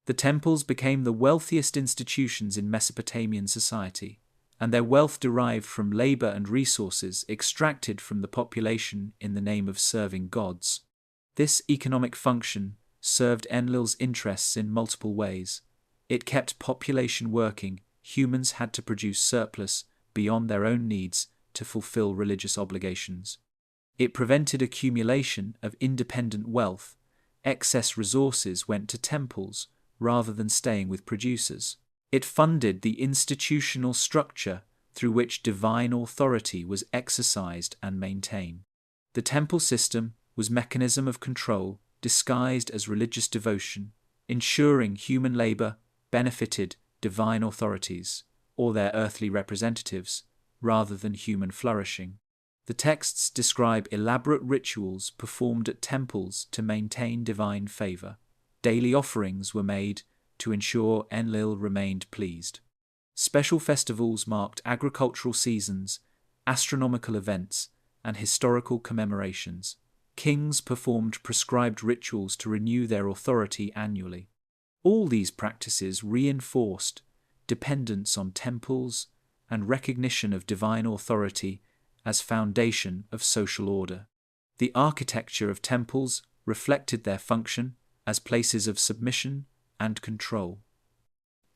The temples became the wealthiest institutions in Mesopotamian society, and their wealth derived from labor and resources extracted from the population in the name of serving gods. This economic function served Enlil's interests in multiple ways. It kept population working. Humans had to produce surplus beyond their own needs to fulfill religious obligations. It prevented accumulation of independent wealth. Excess resources went to temples rather than staying with producers. It funded the institutional structure through which divine authority was exercised and maintained. The temple system was a mechanism of control disguised as religious devotion, ensuring human labor benefited divine authorities or their earthly representatives rather than human flourishing. The texts describe elaborate rituals performed at temples to maintain divine favor. Daily offerings were made to ensure Enlil remained pleased. Special festivals marked agricultural seasons, astronomical events, and historical commemorations. Kings performed prescribed rituals to renew their authority annually. All these practices reinforced dependence on temples and recognition of divine authority as foundation of social order. The architecture of temples reflected their function as places of submission and control.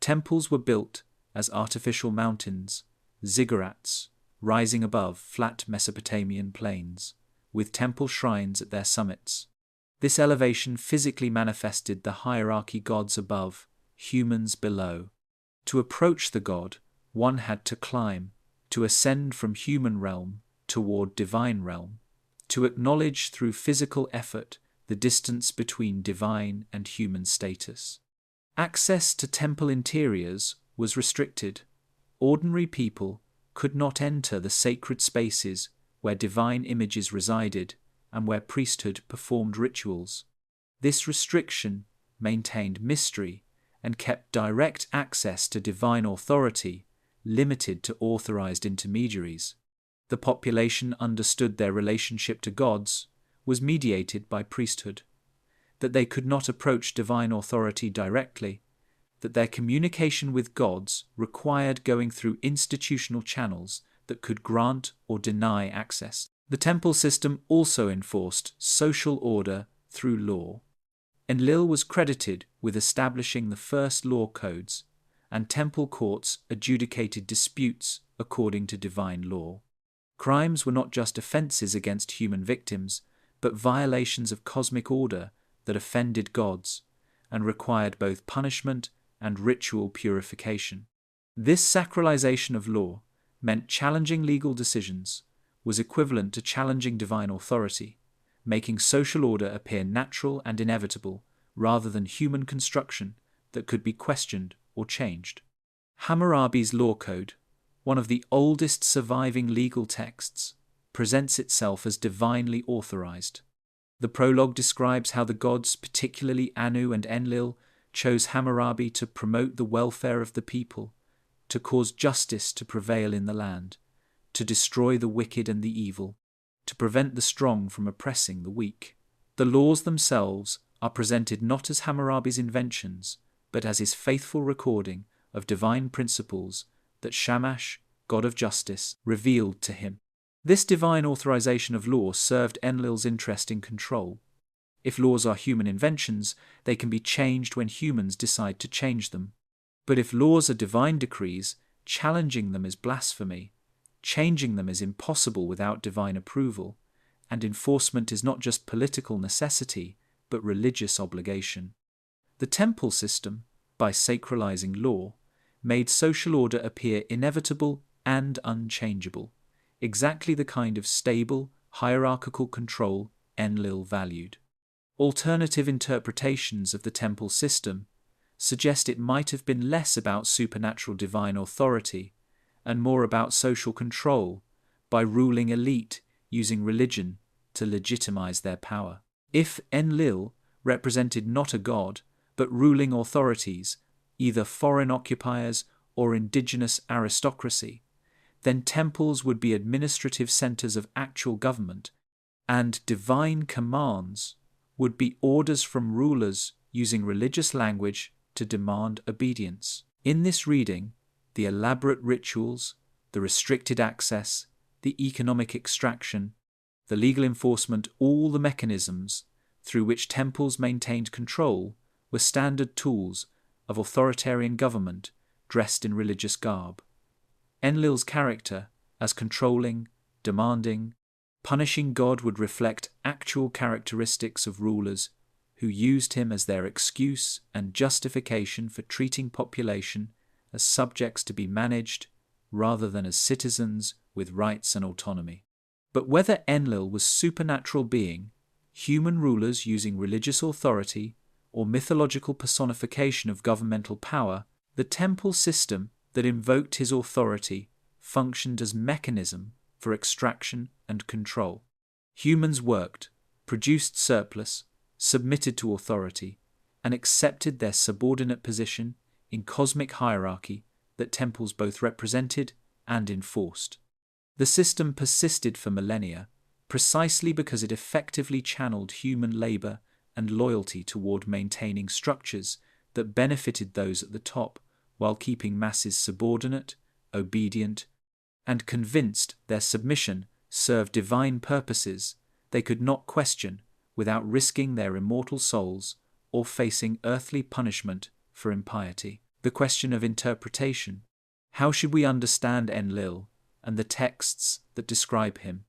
Temples were built as artificial mountains, ziggurats, rising above flat Mesopotamian plains, with temple shrines at their summits. This elevation physically manifested the hierarchy: gods above, humans below. To approach the god, one had to climb, to ascend from human realm toward divine realm, to acknowledge through physical effort the distance between divine and human status. Access to temple interiors was restricted. Ordinary people could not enter the sacred spaces where divine images resided and where priesthood performed rituals. This restriction maintained mystery and kept direct access to divine authority limited to authorized intermediaries. The population understood their relationship to gods was mediated by priesthood, that they could not approach divine authority directly, that their communication with gods required going through institutional channels that could grant or deny access. The temple system also enforced social order through law. Enlil was credited with establishing the first law codes, and temple courts adjudicated disputes according to divine law. Crimes were not just offenses against human victims, but violations of cosmic order that offended gods and required both punishment and ritual purification. This sacralization of law meant challenging legal decisions was equivalent to challenging divine authority, making social order appear natural and inevitable rather than human construction that could be questioned or changed. Hammurabi's Law Code, one of the oldest surviving legal texts, presents itself as divinely authorized. The prologue describes how the gods, particularly Anu and Enlil, chose Hammurabi to promote the welfare of the people, to cause justice to prevail in the land, to destroy the wicked and the evil, to prevent the strong from oppressing the weak. The laws themselves are presented not as Hammurabi's inventions, but as his faithful recording of divine principles that Shamash, god of justice, revealed to him. This divine authorization of law served Enlil's interest in control. If laws are human inventions, they can be changed when humans decide to change them. But if laws are divine decrees, challenging them is blasphemy. Changing them is impossible without divine approval, and enforcement is not just political necessity, but religious obligation. The temple system, by sacralizing law, made social order appear inevitable and unchangeable, exactly the kind of stable, hierarchical control Enlil valued. Alternative interpretations of the temple system suggest it might have been less about supernatural divine authority and more about social control by ruling elite using religion to legitimize their power. If Enlil represented not a god, but ruling authorities, either foreign occupiers or indigenous aristocracy, then temples would be administrative centers of actual government, and divine commands would be orders from rulers using religious language to demand obedience. In this reading, the elaborate rituals, the restricted access, the economic extraction, the legal enforcement, all the mechanisms through which temples maintained control were standard tools of authoritarian government dressed in religious garb. Enlil's character, as controlling, demanding, punishing god, would reflect actual characteristics of rulers who used him as their excuse and justification for treating population as subjects to be managed rather than as citizens with rights and autonomy. But whether Enlil was supernatural being, human rulers using religious authority, or mythological personification of governmental power, the temple system that invoked his authority functioned as mechanism for extraction and control. Humans worked, produced surplus, submitted to authority, and accepted their subordinate position in cosmic hierarchy that temples both represented and enforced. The system persisted for millennia precisely because it effectively channeled human labor and loyalty toward maintaining structures that benefited those at the top while keeping masses subordinate, obedient, and convinced their submission served divine purposes they could not question without risking their immortal souls or facing earthly punishment for impiety. The question of interpretation. How should we understand Enlil and the texts that describe him?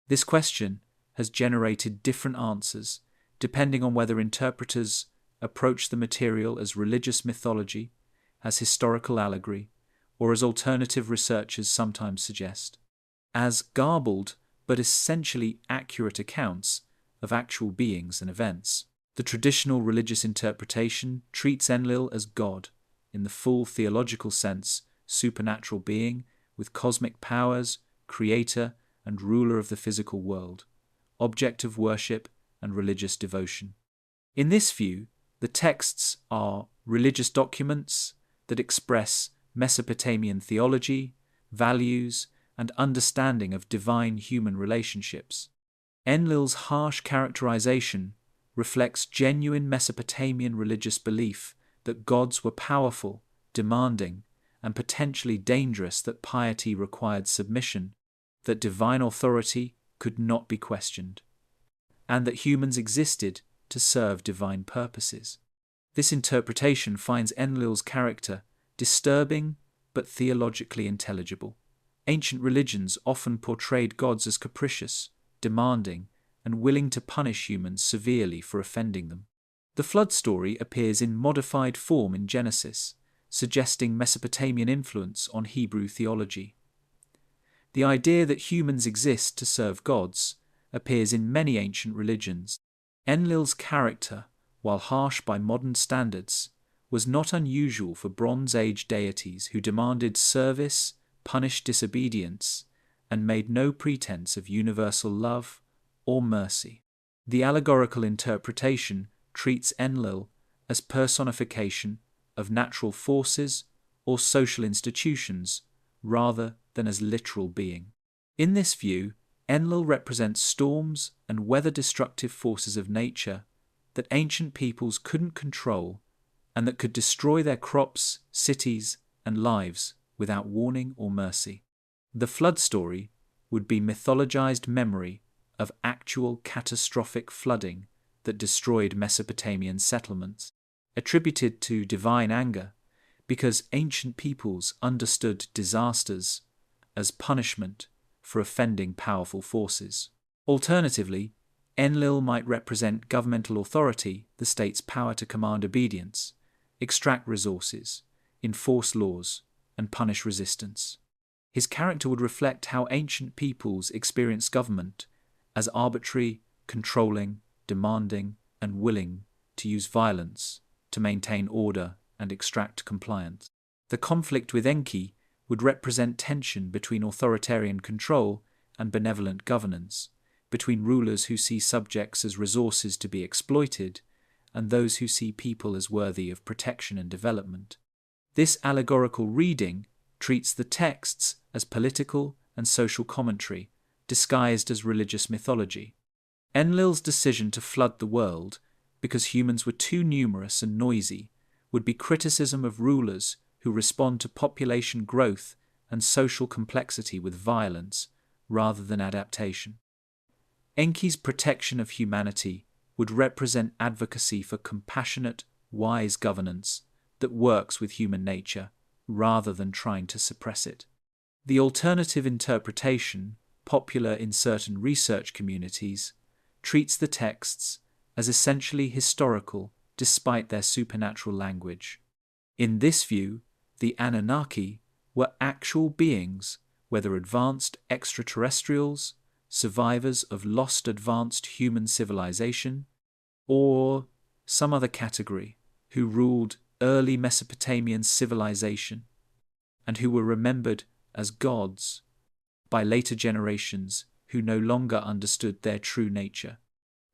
This question has generated different answers depending on whether interpreters approach the material as religious mythology, as historical allegory, or as alternative researchers sometimes suggest, as garbled but essentially accurate accounts of actual beings and events. The traditional religious interpretation treats Enlil as God, in the full theological sense, supernatural being, with cosmic powers, creator and ruler of the physical world, object of worship and religious devotion. In this view, the texts are religious documents that express Mesopotamian theology, values, and understanding of divine human relationships. Enlil's harsh characterization reflects genuine Mesopotamian religious belief that gods were powerful, demanding, and potentially dangerous, that piety required submission, that divine authority could not be questioned, and that humans existed to serve divine purposes. This interpretation finds Enlil's character disturbing but theologically intelligible. Ancient religions often portrayed gods as capricious, demanding, and willing to punish humans severely for offending them. The flood story appears in modified form in Genesis, suggesting Mesopotamian influence on Hebrew theology. The idea that humans exist to serve gods appears in many ancient religions. Enlil's character, while harsh by modern standards, was not unusual for Bronze Age deities who demanded service, punished disobedience, and made no pretense of universal love or mercy. The allegorical interpretation treats Enlil as personification of natural forces or social institutions rather than as literal being. In this view, Enlil represents storms and weather-destructive forces of nature that ancient peoples couldn't control and that could destroy their crops, cities, and lives without warning or mercy. The flood story would be mythologized memory of actual catastrophic flooding that destroyed Mesopotamian settlements, attributed to divine anger because ancient peoples understood disasters as punishment for offending powerful forces. Alternatively, Enlil might represent governmental authority, the state's power to command obedience, extract resources, enforce laws, and punish resistance. His character would reflect how ancient peoples experienced government as arbitrary, controlling, demanding, and willing to use violence to maintain order and extract compliance. The conflict with Enki would represent tension between authoritarian control and benevolent governance, between rulers who see subjects as resources to be exploited and those who see people as worthy of protection and development. This allegorical reading treats the texts as political and social commentary, disguised as religious mythology. Enlil's decision to flood the world, because humans were too numerous and noisy, would be criticism of rulers who respond to population growth and social complexity with violence rather than adaptation. Enki's protection of humanity would represent advocacy for compassionate, wise governance that works with human nature rather than trying to suppress it. The alternative interpretation, popular in certain research communities, treats the texts as essentially historical despite their supernatural language. In this view, the Annunaki were actual beings, whether advanced extraterrestrials, survivors of lost advanced human civilization, or some other category, who ruled early Mesopotamian civilization and who were remembered as gods by later generations who no longer understood their true nature.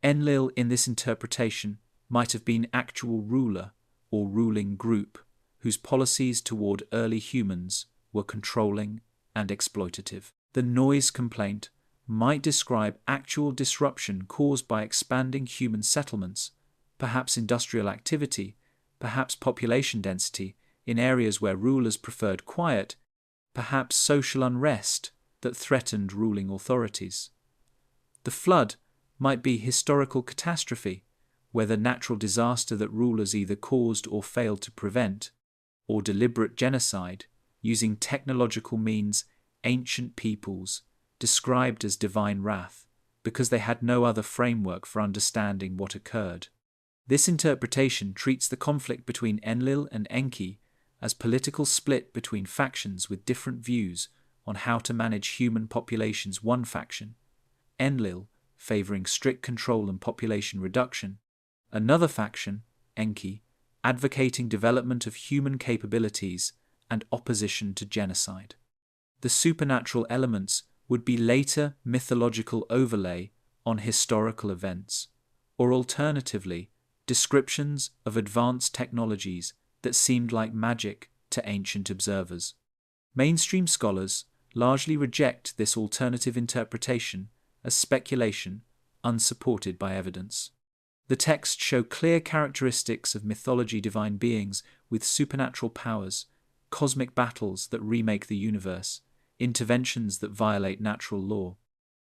Enlil, in this interpretation, might have been actual ruler or ruling group whose policies toward early humans were controlling and exploitative. The noise complaint might describe actual disruption caused by expanding human settlements, perhaps industrial activity, perhaps population density in areas where rulers preferred quiet, perhaps social unrest that threatened ruling authorities. The flood might be historical catastrophe, whether natural disaster that rulers either caused or failed to prevent, or deliberate genocide using technological means ancient peoples described as divine wrath because they had no other framework for understanding what occurred. This interpretation treats the conflict between Enlil and Enki as political split between factions with different views on how to manage human populations. One faction, Enlil, favoring strict control and population reduction, Another faction, Enki, advocating development of human capabilities and opposition to genocide. The supernatural elements would be later mythological overlay on historical events, or alternatively, descriptions of advanced technologies that seemed like magic to ancient observers. Mainstream scholars largely reject this alternative interpretation as speculation unsupported by evidence. The texts show clear characteristics of mythology divine beings with supernatural powers, cosmic battles that remake the universe, interventions that violate natural law.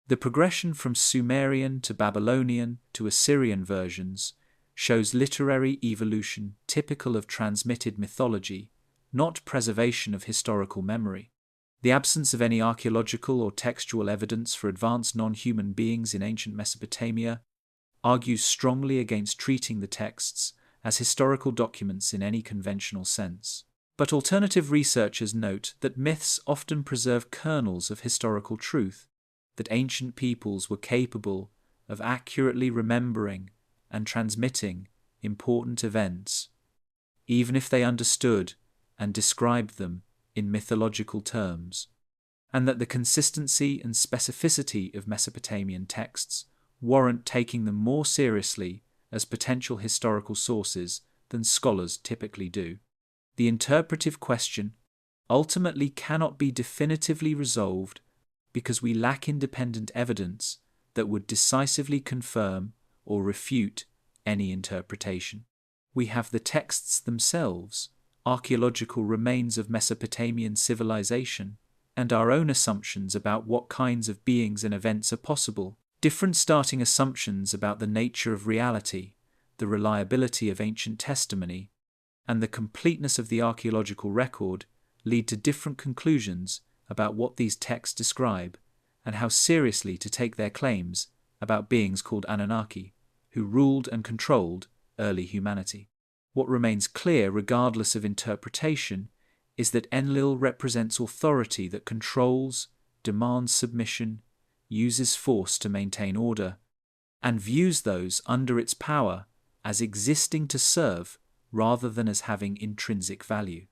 The progression from Sumerian to Babylonian to Assyrian versions shows literary evolution typical of transmitted mythology, not preservation of historical memory. The absence of any archaeological or textual evidence for advanced non-human beings in ancient Mesopotamia argues strongly against treating the texts as historical documents in any conventional sense. But alternative researchers note that myths often preserve kernels of historical truth, that ancient peoples were capable of accurately remembering and transmitting important events, even if they understood and described them in mythological terms, and that the consistency and specificity of Mesopotamian texts warrant taking them more seriously as potential historical sources than scholars typically do. The interpretive question ultimately cannot be definitively resolved because we lack independent evidence that would decisively confirm or refute any interpretation. We have the texts themselves, archaeological remains of Mesopotamian civilization, and our own assumptions about what kinds of beings and events are possible, different starting assumptions about the nature of reality, the reliability of ancient testimony, and the completeness of the archaeological record lead to different conclusions about what these texts describe and how seriously to take their claims about beings called Annunaki, who ruled and controlled early humanity. What remains clear, regardless of interpretation, is that Enlil represents authority that controls, demands submission, uses force to maintain order, and views those under its power as existing to serve rather than as having intrinsic value.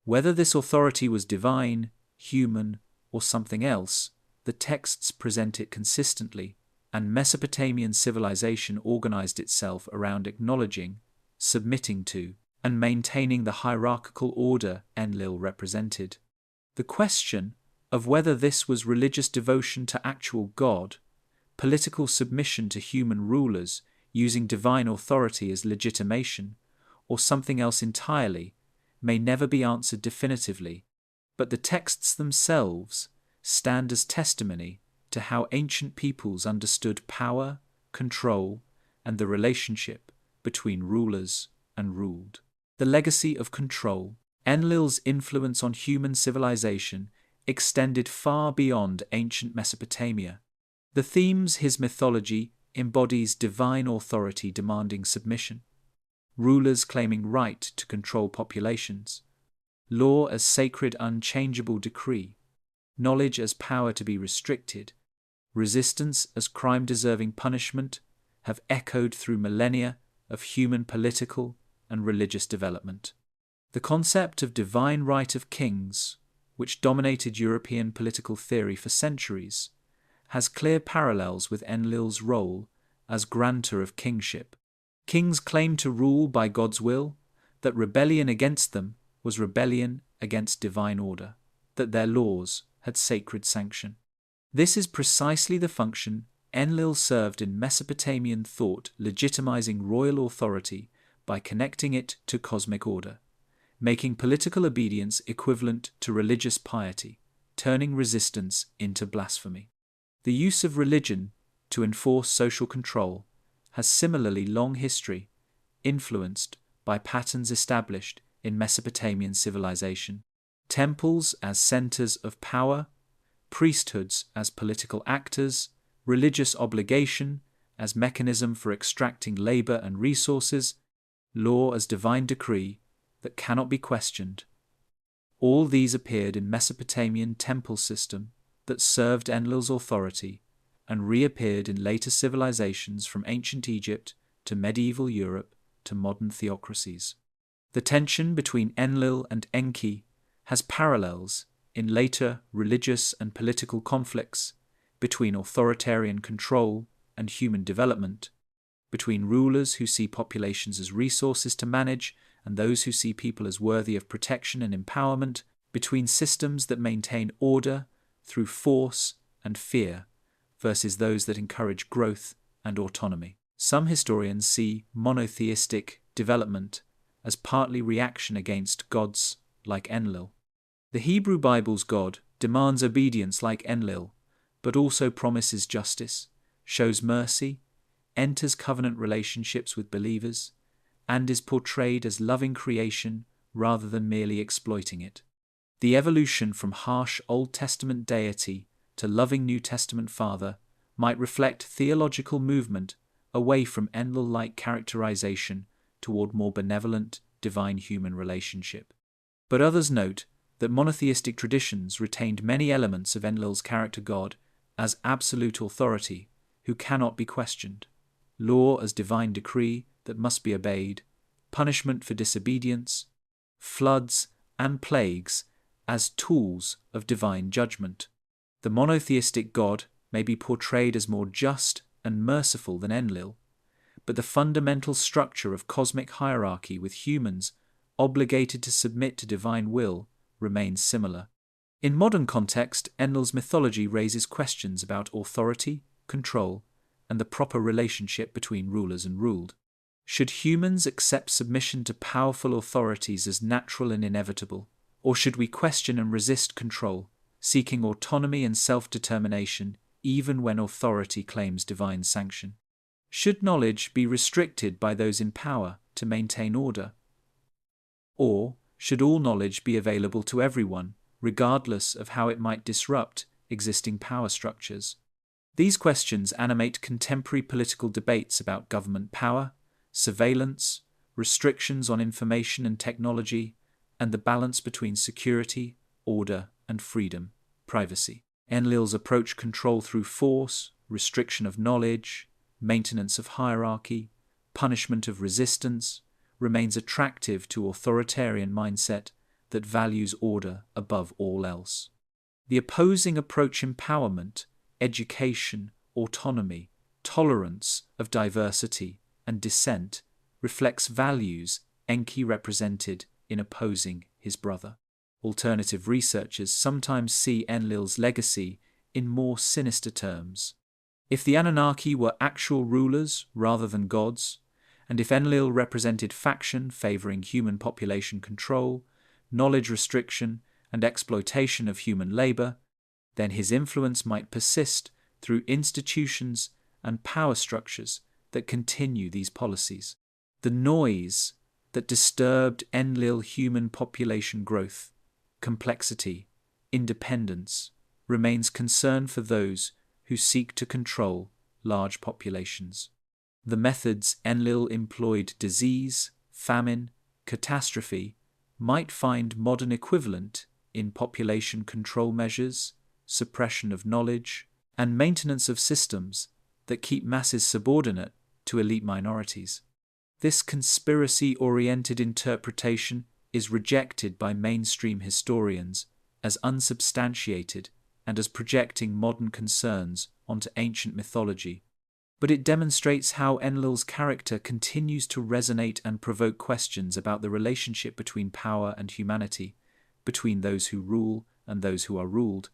Whether this authority was divine, human, or something else, the texts present it consistently, and Mesopotamian civilization organized itself around acknowledging, submitting to, and maintaining the hierarchical order Enlil represented. The question of whether this was religious devotion to actual God, political submission to human rulers using divine authority as legitimation, or something else entirely, may never be answered definitively, but the texts themselves stand as testimony to how ancient peoples understood power, control, and the relationship between rulers and ruled. The legacy of control. Enlil's influence on human civilization extended far beyond ancient Mesopotamia. The themes his mythology embodies: divine authority demanding submission, rulers claiming right to control populations, law as sacred unchangeable decree, knowledge as power to be restricted, resistance as crime-deserving punishment, have echoed through millennia of human political and religious development. The concept of divine right of kings, which dominated European political theory for centuries, has clear parallels with Enlil's role as grantor of kingship. Kings claimed to rule by God's will, that rebellion against them was rebellion against divine order, that their laws had sacred sanction. This is precisely the function Enlil served in Mesopotamian thought, legitimizing royal authority by connecting it to cosmic order, making political obedience equivalent to religious piety, turning resistance into blasphemy. The use of religion to enforce social control has similarly long history, influenced by patterns established in Mesopotamian civilization. Temples as centers of power, priesthoods as political actors, religious obligation as mechanism for extracting labor and resources, law as divine decree that cannot be questioned. All these appeared in Mesopotamian temple system that served Enlil's authority and reappeared in later civilizations from ancient Egypt to medieval Europe to modern theocracies. The tension between Enlil and Enki has parallels in later religious and political conflicts, between authoritarian control and human development, between rulers who see populations as resources to manage and those who see people as worthy of protection and empowerment, between systems that maintain order through force and fear versus those that encourage growth and autonomy. Some historians see monotheistic development as partly reaction against gods like Enlil. The Hebrew Bible's God demands obedience like Enlil, but also promises justice, shows mercy, enters covenant relationships with believers, and is portrayed as loving creation rather than merely exploiting it. The evolution from harsh Old Testament deity to loving New Testament Father might reflect theological movement away from Enlil-like characterization toward more benevolent divine-human relationship. But others note that monotheistic traditions retained many elements of Enlil's character God as absolute authority who cannot be questioned, law as divine decree that must be obeyed, punishment for disobedience, floods and plagues as tools of divine judgment. The monotheistic God may be portrayed as more just and merciful than Enlil, but the fundamental structure of cosmic hierarchy with humans obligated to submit to divine will remains similar. In modern context, Enlil's mythology raises questions about authority, control, and the proper relationship between rulers and ruled. Should humans accept submission to powerful authorities as natural and inevitable, or should we question and resist control, seeking autonomy and self-determination even when authority claims divine sanction? Should knowledge be restricted by those in power to maintain order? Or should all knowledge be available to everyone, regardless of how it might disrupt existing power structures? These questions animate contemporary political debates about government power, surveillance, restrictions on information and technology, and the balance between security, order, and freedom, privacy. Enlil's approach control through force, restriction of knowledge, maintenance of hierarchy, punishment of resistance, remains attractive to authoritarian mindset that values order above all else. The opposing approach empowerment, education, autonomy, tolerance of diversity, and dissent reflects values Enki represented in opposing his brother. Alternative researchers sometimes see Enlil's legacy in more sinister terms. If the Annunaki were actual rulers rather than gods, and if Enlil represented faction favoring human population control, knowledge restriction, and exploitation of human labor, then his influence might persist through institutions and power structures that continue these policies. The noise that disturbed Enlil human population growth, complexity, independence, remains concern for those who seek to control large populations. The methods Enlil employed, disease, famine, catastrophe, might find modern equivalent in population control measures, suppression of knowledge, and maintenance of systems that keep masses subordinate to elite minorities. This conspiracy-oriented interpretation is rejected by mainstream historians as unsubstantiated and as projecting modern concerns onto ancient mythology, but it demonstrates how Enlil's character continues to resonate and provoke questions about the relationship between power and humanity, between those who rule and those who are ruled,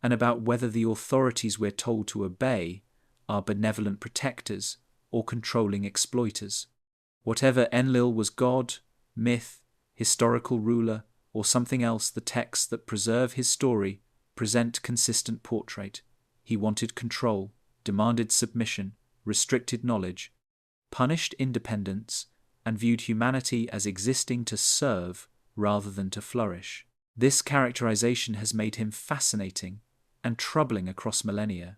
and about whether the authorities we're told to obey are benevolent protectors or controlling exploiters. Whatever Enlil was god, myth, historical ruler, or something else, the texts that preserve his story present consistent portrait. He wanted control, demanded submission, restricted knowledge, punished independence, and viewed humanity as existing to serve rather than to flourish. This characterization has made him fascinating and troubling across millennia,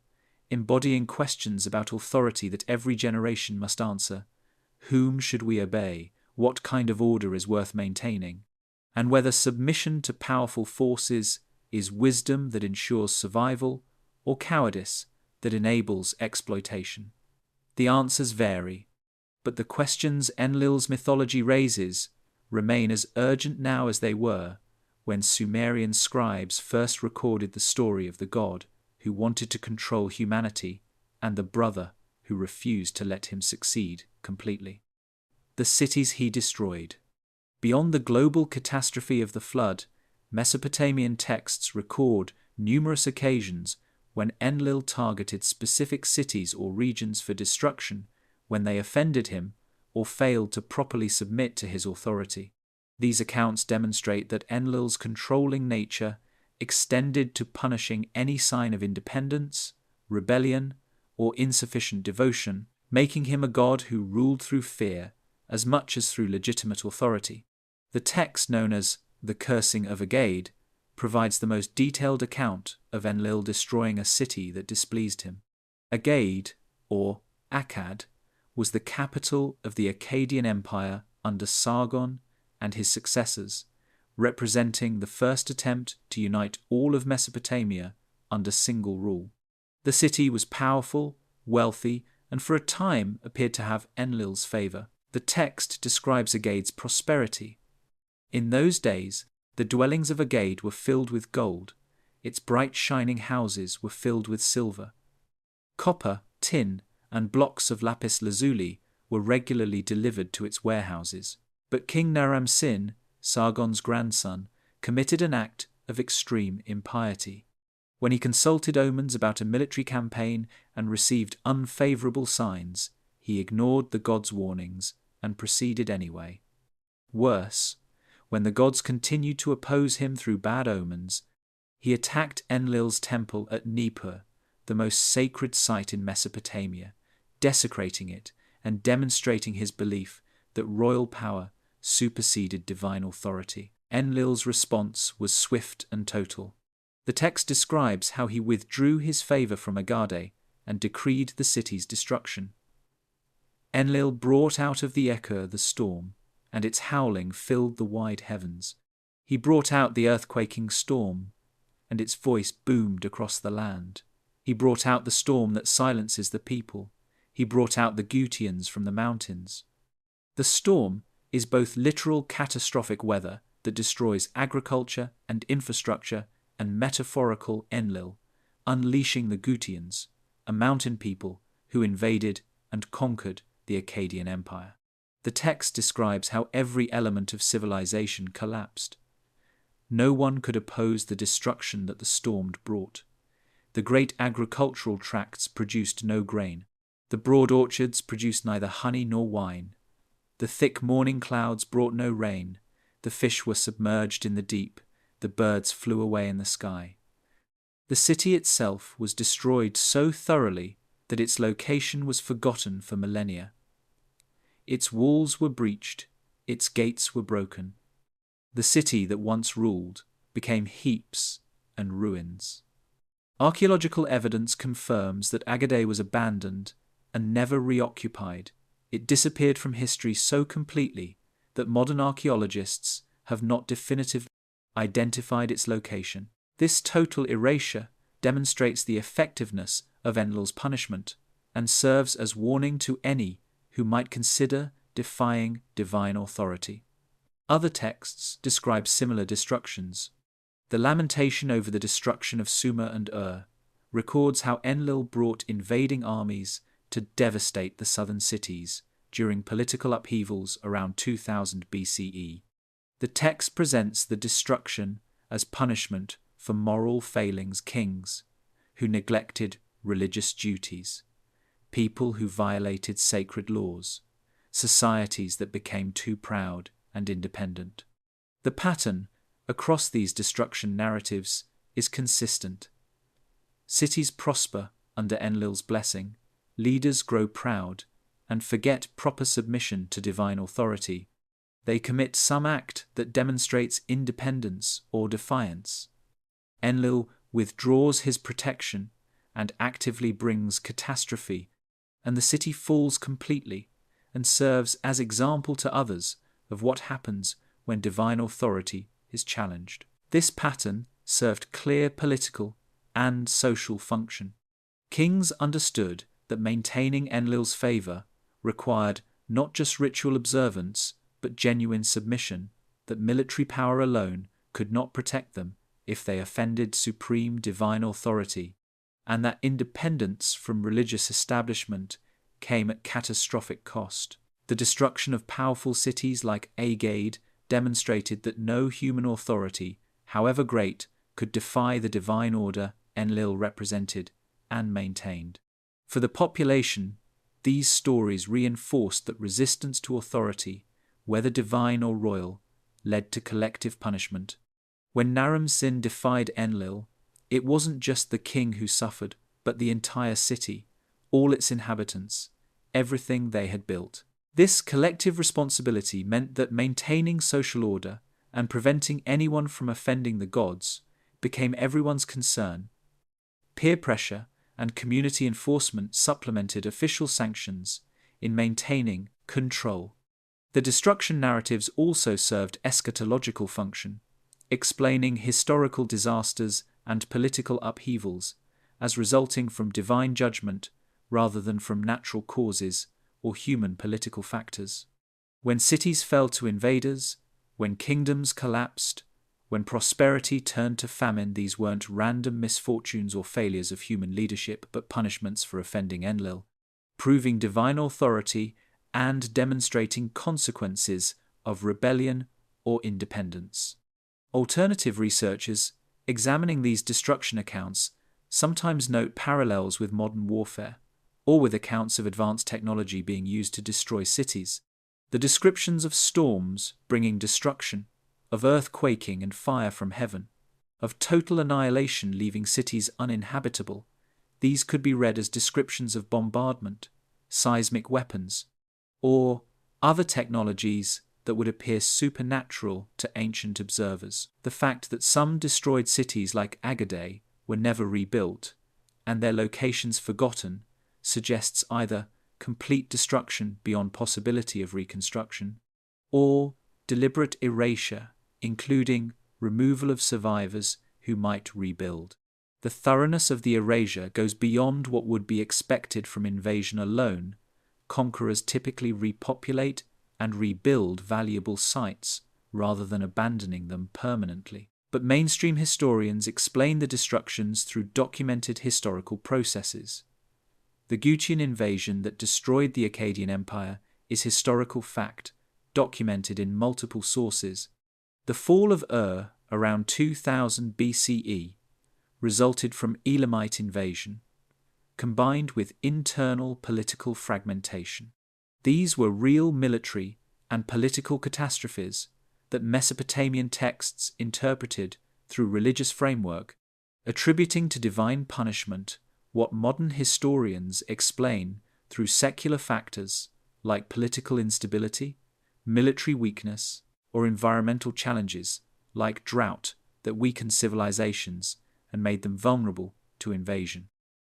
embodying questions about authority that every generation must answer. Whom should we obey? What kind of order is worth maintaining? And whether submission to powerful forces is wisdom that ensures survival or cowardice that enables exploitation. The answers vary. But the questions Enlil's mythology raises remain as urgent now as they were when Sumerian scribes first recorded the story of the god who wanted to control humanity and the brother who refused to let him succeed completely. The cities he destroyed. Beyond the global catastrophe of the flood, Mesopotamian texts record numerous occasions when Enlil targeted specific cities or regions for destruction when they offended him or failed to properly submit to his authority. These accounts demonstrate that Enlil's controlling nature extended to punishing any sign of independence, rebellion, or insufficient devotion, making him a god who ruled through fear as much as through legitimate authority. The text known as the Cursing of Agade provides the most detailed account of Enlil destroying a city that displeased him. Agade, or Akkad, was the capital of the Akkadian Empire under Sargon and his successors, representing the first attempt to unite all of Mesopotamia under single rule. The city was powerful, wealthy, and for a time appeared to have Enlil's favor. The text describes Agade's prosperity. In those days, the dwellings of Agade were filled with gold, its bright shining houses were filled with silver. Copper, tin, and blocks of lapis lazuli were regularly delivered to its warehouses. But King Naram-Sin, Sargon's grandson, committed an act of extreme impiety. When he consulted omens about a military campaign and received unfavorable signs, he ignored the gods' warnings and proceeded anyway. Worse, when the gods continued to oppose him through bad omens, he attacked Enlil's temple at Nippur, the most sacred site in Mesopotamia, desecrating it and demonstrating his belief that royal power superseded divine authority. Enlil's response was swift and total. The text describes how he withdrew his favor from Agade and decreed the city's destruction. Enlil brought out of the Eker the storm, and its howling filled the wide heavens. He brought out the earthquaking storm, and its voice boomed across the land. He brought out the storm that silences the people. He brought out the Gutians from the mountains. The storm is both literal catastrophic weather that destroys agriculture and infrastructure and metaphorical Enlil, unleashing the Gutians, a mountain people who invaded and conquered the Akkadian Empire. The text describes how every element of civilization collapsed. No one could oppose the destruction that the storm brought. The great agricultural tracts produced no grain. The broad orchards produced neither honey nor wine. The thick morning clouds brought no rain. The fish were submerged in the deep. The birds flew away in the sky. The city itself was destroyed so thoroughly that its location was forgotten for millennia. Its walls were breached, its gates were broken. The city that once ruled became heaps and ruins. Archaeological evidence confirms that Agade was abandoned and never reoccupied. It disappeared from history so completely that modern archaeologists have not definitively identified its location. This total erasure demonstrates the effectiveness of Enlil's punishment and serves as warning to any who might consider defying divine authority. Other texts describe similar destructions. The lamentation over the destruction of Sumer and Ur records how Enlil brought invading armies to devastate the southern cities during political upheavals around 2000 BCE. The text presents the destruction as punishment for moral failings kings who neglected religious duties, people who violated sacred laws, societies that became too proud and independent. The pattern across these destruction narratives is consistent. Cities prosper under Enlil's blessing, leaders grow proud and forget proper submission to divine authority. They commit some act that demonstrates independence or defiance. Enlil withdraws his protection and actively brings catastrophe, and the city falls completely and serves as example to others of what happens when divine authority is challenged. This pattern served clear political and social function. Kings understood that maintaining Enlil's favor required not just ritual observance, but genuine submission, that military power alone could not protect them if they offended supreme divine authority, and that independence from religious establishment came at catastrophic cost. The destruction of powerful cities like Agade demonstrated that no human authority, however great, could defy the divine order Enlil represented and maintained. For the population, these stories reinforced that resistance to authority, whether divine or royal, led to collective punishment. When Naram-Sin defied Enlil, it wasn't just the king who suffered, but the entire city, all its inhabitants, everything they had built. This collective responsibility meant that maintaining social order and preventing anyone from offending the gods became everyone's concern. Peer pressure and community enforcement supplemented official sanctions in maintaining control. The destruction narratives also served eschatological function, explaining historical disasters and political upheavals as resulting from divine judgment rather than from natural causes or human political factors. When cities fell to invaders, when kingdoms collapsed, when prosperity turned to famine, these weren't random misfortunes or failures of human leadership, but punishments for offending Enlil, proving divine authority and demonstrating consequences of rebellion or independence. Alternative researchers, examining these destruction accounts, sometimes note parallels with modern warfare, or with accounts of advanced technology being used to destroy cities. The descriptions of storms bringing destruction, of earthquaking and fire from heaven, of total annihilation leaving cities uninhabitable, these could be read as descriptions of bombardment, seismic weapons, or other technologies that would appear supernatural to ancient observers. The fact that some destroyed cities like Agade were never rebuilt, and their locations forgotten, suggests either complete destruction beyond possibility of reconstruction, or deliberate erasure, including removal of survivors who might rebuild. The thoroughness of the erasure goes beyond what would be expected from invasion alone. Conquerors typically repopulate and rebuild valuable sites rather than abandoning them permanently. But mainstream historians explain the destructions through documented historical processes. The Gutian invasion that destroyed the Akkadian Empire is historical fact, documented in multiple sources. The fall of Ur around 2000 BCE resulted from Elamite invasion, combined with internal political fragmentation. These were real military and political catastrophes that Mesopotamian texts interpreted through religious framework, attributing to divine punishment what modern historians explain through secular factors like political instability, military weakness, or environmental challenges like drought that weakened civilizations and made them vulnerable to invasion.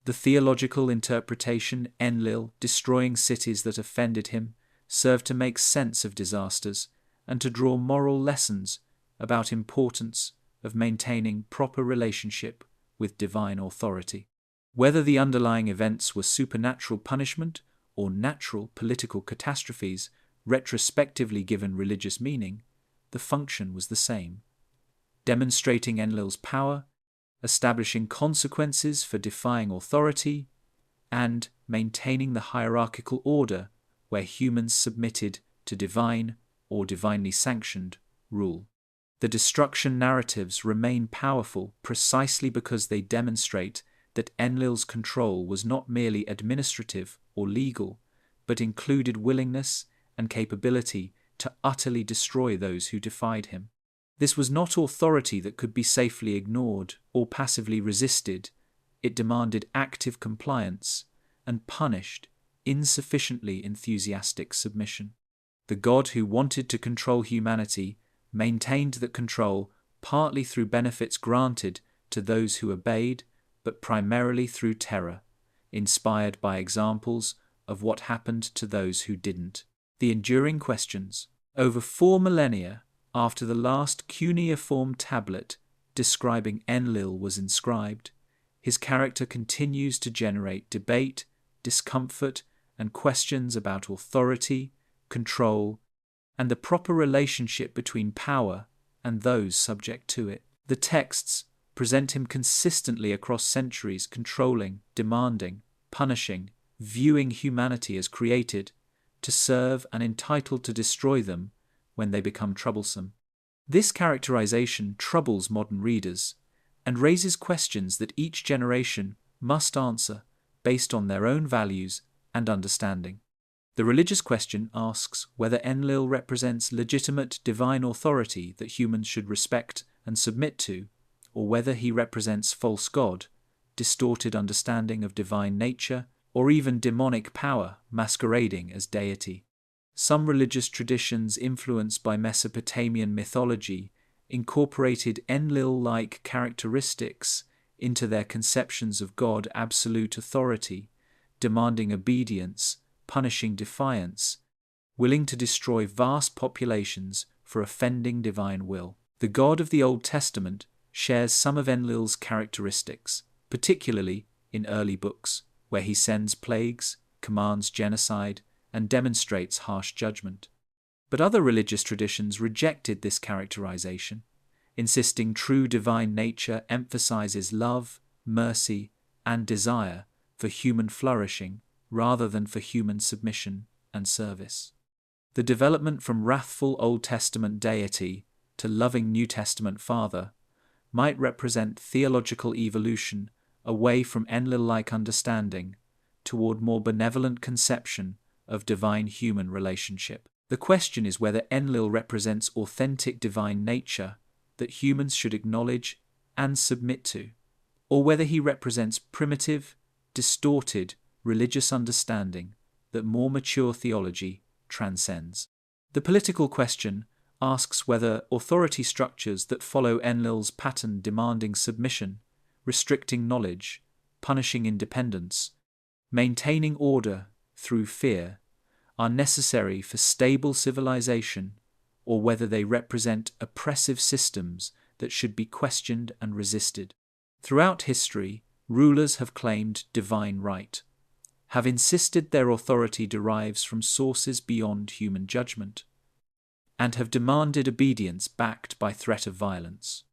The theological interpretation, Enlil destroying cities that offended him, served to make sense of disasters and to draw moral lessons about importance of maintaining proper relationship with divine authority. Whether the underlying events were supernatural punishment or natural political catastrophes retrospectively given religious meaning, the function was the same, demonstrating Enlil's power, establishing consequences for defying authority, and maintaining the hierarchical order where humans submitted to divine or divinely sanctioned rule. The destruction narratives remain powerful precisely because they demonstrate that Enlil's control was not merely administrative or legal, but included willingness and capability to utterly destroy those who defied him. This was not authority that could be safely ignored or passively resisted. It demanded active compliance and punished insufficiently enthusiastic submission. The God who wanted to control humanity maintained that control partly through benefits granted to those who obeyed, but primarily through terror, inspired by examples of what happened to those who didn't. The enduring questions. Over 4 millennia after the last cuneiform tablet describing Enlil was inscribed, his character continues to generate debate, discomfort, and questions about authority, control, and the proper relationship between power and those subject to it. The texts present him consistently across centuries, controlling, demanding, punishing, viewing humanity as created to serve and entitled to destroy them when they become troublesome. This characterization troubles modern readers and raises questions that each generation must answer based on their own values and understanding. The religious question asks whether Enlil represents legitimate divine authority that humans should respect and submit to, or whether he represents false god, distorted understanding of divine nature, or even demonic power masquerading as deity. Some religious traditions influenced by Mesopotamian mythology incorporated Enlil-like characteristics into their conceptions of God: absolute authority, demanding obedience, punishing defiance, willing to destroy vast populations for offending divine will. The God of the Old Testament shares some of Enlil's characteristics, particularly in early books, where he sends plagues, commands genocide, and demonstrates harsh judgment. But other religious traditions rejected this characterization, insisting true divine nature emphasizes love, mercy, and desire for human flourishing rather than for human submission and service. The development from wrathful Old Testament deity to loving New Testament Father might represent theological evolution away from Enlil-like understanding toward more benevolent conception of divine-human relationship. The question is whether Enlil represents authentic divine nature that humans should acknowledge and submit to, or whether he represents primitive, distorted religious understanding that more mature theology transcends. The political question asks whether authority structures that follow Enlil's pattern, demanding submission, restricting knowledge, punishing independence, maintaining order through fear, are necessary for stable civilization, or whether they represent oppressive systems that should be questioned and resisted. Throughout history, rulers have claimed divine right, have insisted their authority derives from sources beyond human judgment, and have demanded obedience backed by threat of violence.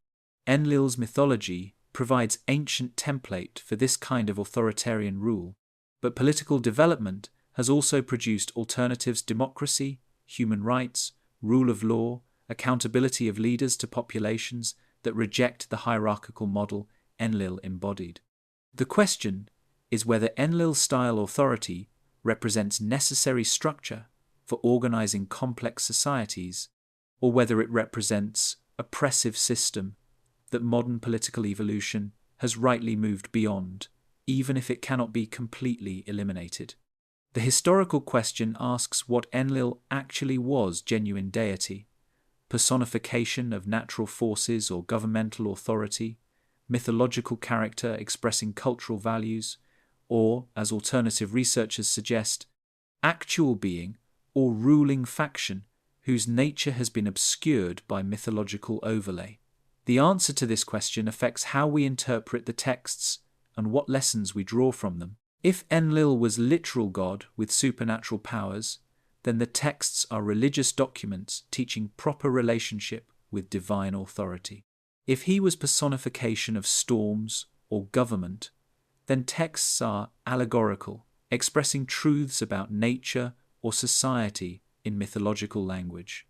Enlil's mythology provides ancient template for this kind of authoritarian rule, but political development has also produced alternatives: democracy, human rights, rule of law, accountability of leaders to populations that reject the hierarchical model Enlil embodied. The question is whether Enlil-style authority represents necessary structure for organizing complex societies, or whether it represents oppressive system that modern political evolution has rightly moved beyond, even if it cannot be completely eliminated. The historical question asks what Enlil actually was: genuine deity, personification of natural forces or governmental authority, mythological character expressing cultural values, or, as alternative researchers suggest, actual being or ruling faction whose nature has been obscured by mythological overlay. The answer to this question affects how we interpret the texts and what lessons we draw from them. If Enlil was literal God with supernatural powers, then the texts are religious documents teaching proper relationship with divine authority. If he was personification of storms or government, then texts are allegorical, expressing truths about nature or society in mythological language.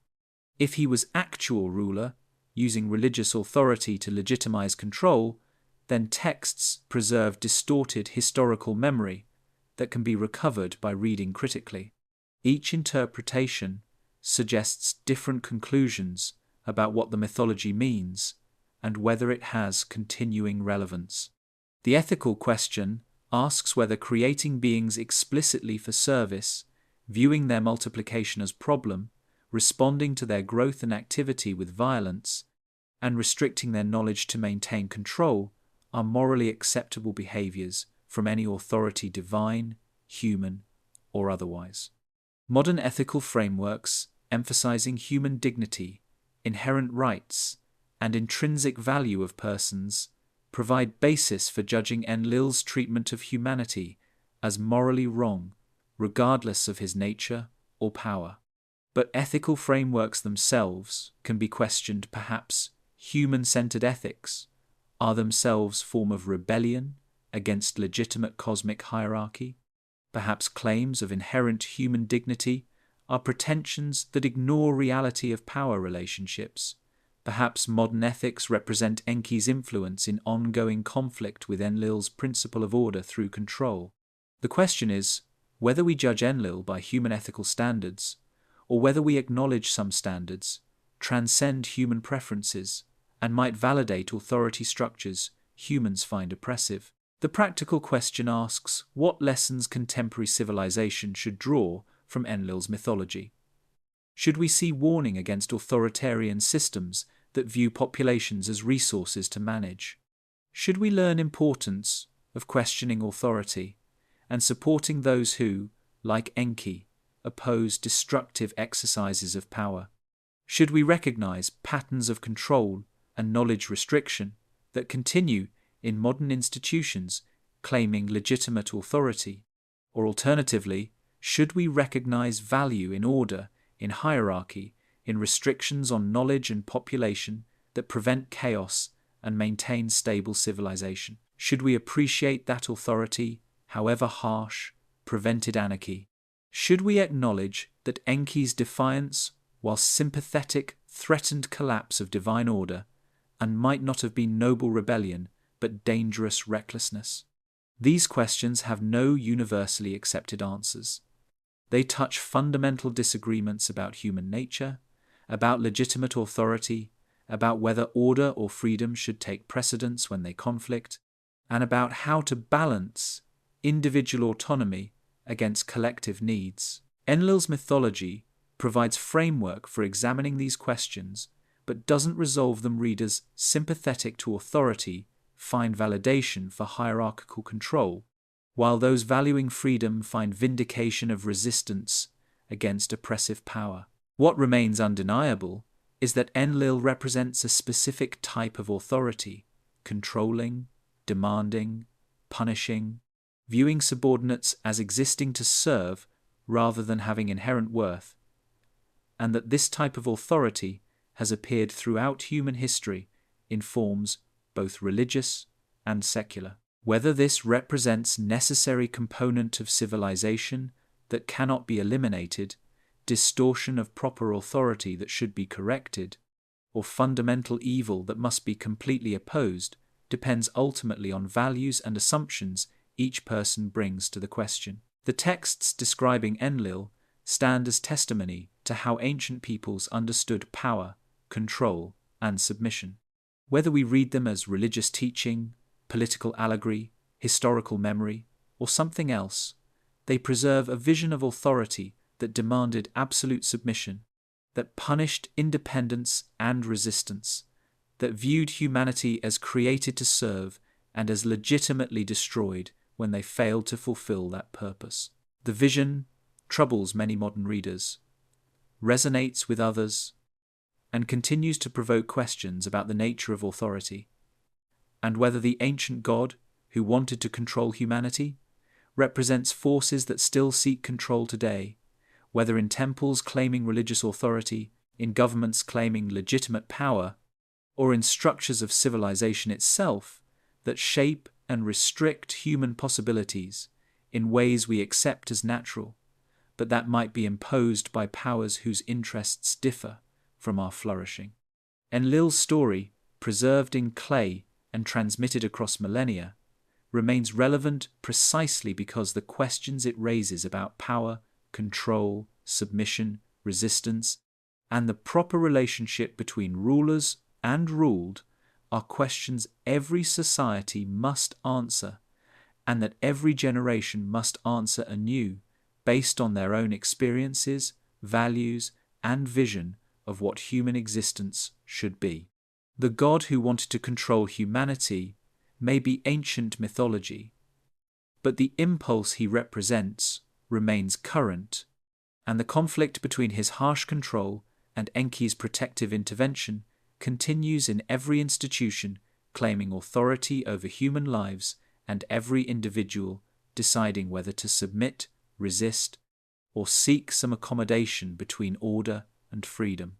If he was actual ruler, using religious authority to legitimize control, then texts preserve distorted historical memory that can be recovered by reading critically. Each interpretation suggests different conclusions about what the mythology means and whether it has continuing relevance. The ethical question asks whether creating beings explicitly for service, viewing their multiplication as problem, responding to their growth and activity with violence, and restricting their knowledge to maintain control are morally acceptable behaviors from any authority, divine, human, or otherwise. Modern ethical frameworks emphasizing human dignity, inherent rights, and intrinsic value of persons provide basis for judging Enlil's treatment of humanity as morally wrong, regardless of his nature or power. But ethical frameworks themselves can be questioned. Perhaps human-centered ethics are themselves form of rebellion against legitimate cosmic hierarchy. Perhaps claims of inherent human dignity are pretensions that ignore reality of power relationships. Perhaps modern ethics represent Enki's influence in ongoing conflict with Enlil's principle of order through control. The question is whether we judge Enlil by human ethical standards, or whether we acknowledge some standards, transcend human preferences, and might validate authority structures humans find oppressive. The practical question asks what lessons contemporary civilization should draw from Enlil's mythology. Should we see warning against authoritarian systems that view populations as resources to manage? Should we learn importance of questioning authority and supporting those who, like Enki, oppose destructive exercises of power? Should we recognize patterns of control and knowledge restriction that continue in modern institutions claiming legitimate authority? Or alternatively, should we recognize value in order, in hierarchy, in restrictions on knowledge and population that prevent chaos and maintain stable civilization? Should we appreciate that authority, however harsh, prevented anarchy? Should we acknowledge that Enki's defiance, while sympathetic, threatened collapse of divine order, and might not have been noble rebellion, but dangerous recklessness? These questions have no universally accepted answers. They touch fundamental disagreements about human nature, about legitimate authority, about whether order or freedom should take precedence when they conflict, and about how to balance individual autonomy against collective needs. Enlil's mythology provides framework for examining these questions, but doesn't resolve them. Readers sympathetic to authority find validation for hierarchical control, while those valuing freedom find vindication of resistance against oppressive power. What remains undeniable is that Enlil represents a specific type of authority, controlling, demanding, punishing, viewing subordinates as existing to serve rather than having inherent worth, and that this type of authority has appeared throughout human history in forms both religious and secular. Whether this represents necessary component of civilization that cannot be eliminated, distortion of proper authority that should be corrected, or fundamental evil that must be completely opposed, depends ultimately on values and assumptions each person brings to the question. The texts describing Enlil stand as testimony to how ancient peoples understood power, control, and submission. Whether we read them as religious teaching, political allegory, historical memory, or something else, they preserve a vision of authority that demanded absolute submission, that punished independence and resistance, that viewed humanity as created to serve and as legitimately destroyed when they failed to fulfill that purpose. The vision troubles many modern readers, resonates with others, and continues to provoke questions about the nature of authority, and whether the ancient god who wanted to control humanity represents forces that still seek control today, whether in temples claiming religious authority, in governments claiming legitimate power, or in structures of civilization itself that shape and restrict human possibilities in ways we accept as natural, but that might be imposed by powers whose interests differ from our flourishing. Enlil's story, preserved in clay and transmitted across millennia, remains relevant precisely because the questions it raises about power, control, submission, resistance, and the proper relationship between rulers and ruled are questions every society must answer, and that every generation must answer anew based on their own experiences, values, and vision of what human existence should be. The God who wanted to control humanity may be ancient mythology, but the impulse he represents remains current, and the conflict between his harsh control and Enki's protective intervention continues in every institution claiming authority over human lives and every individual deciding whether to submit, resist, or seek some accommodation between order and freedom.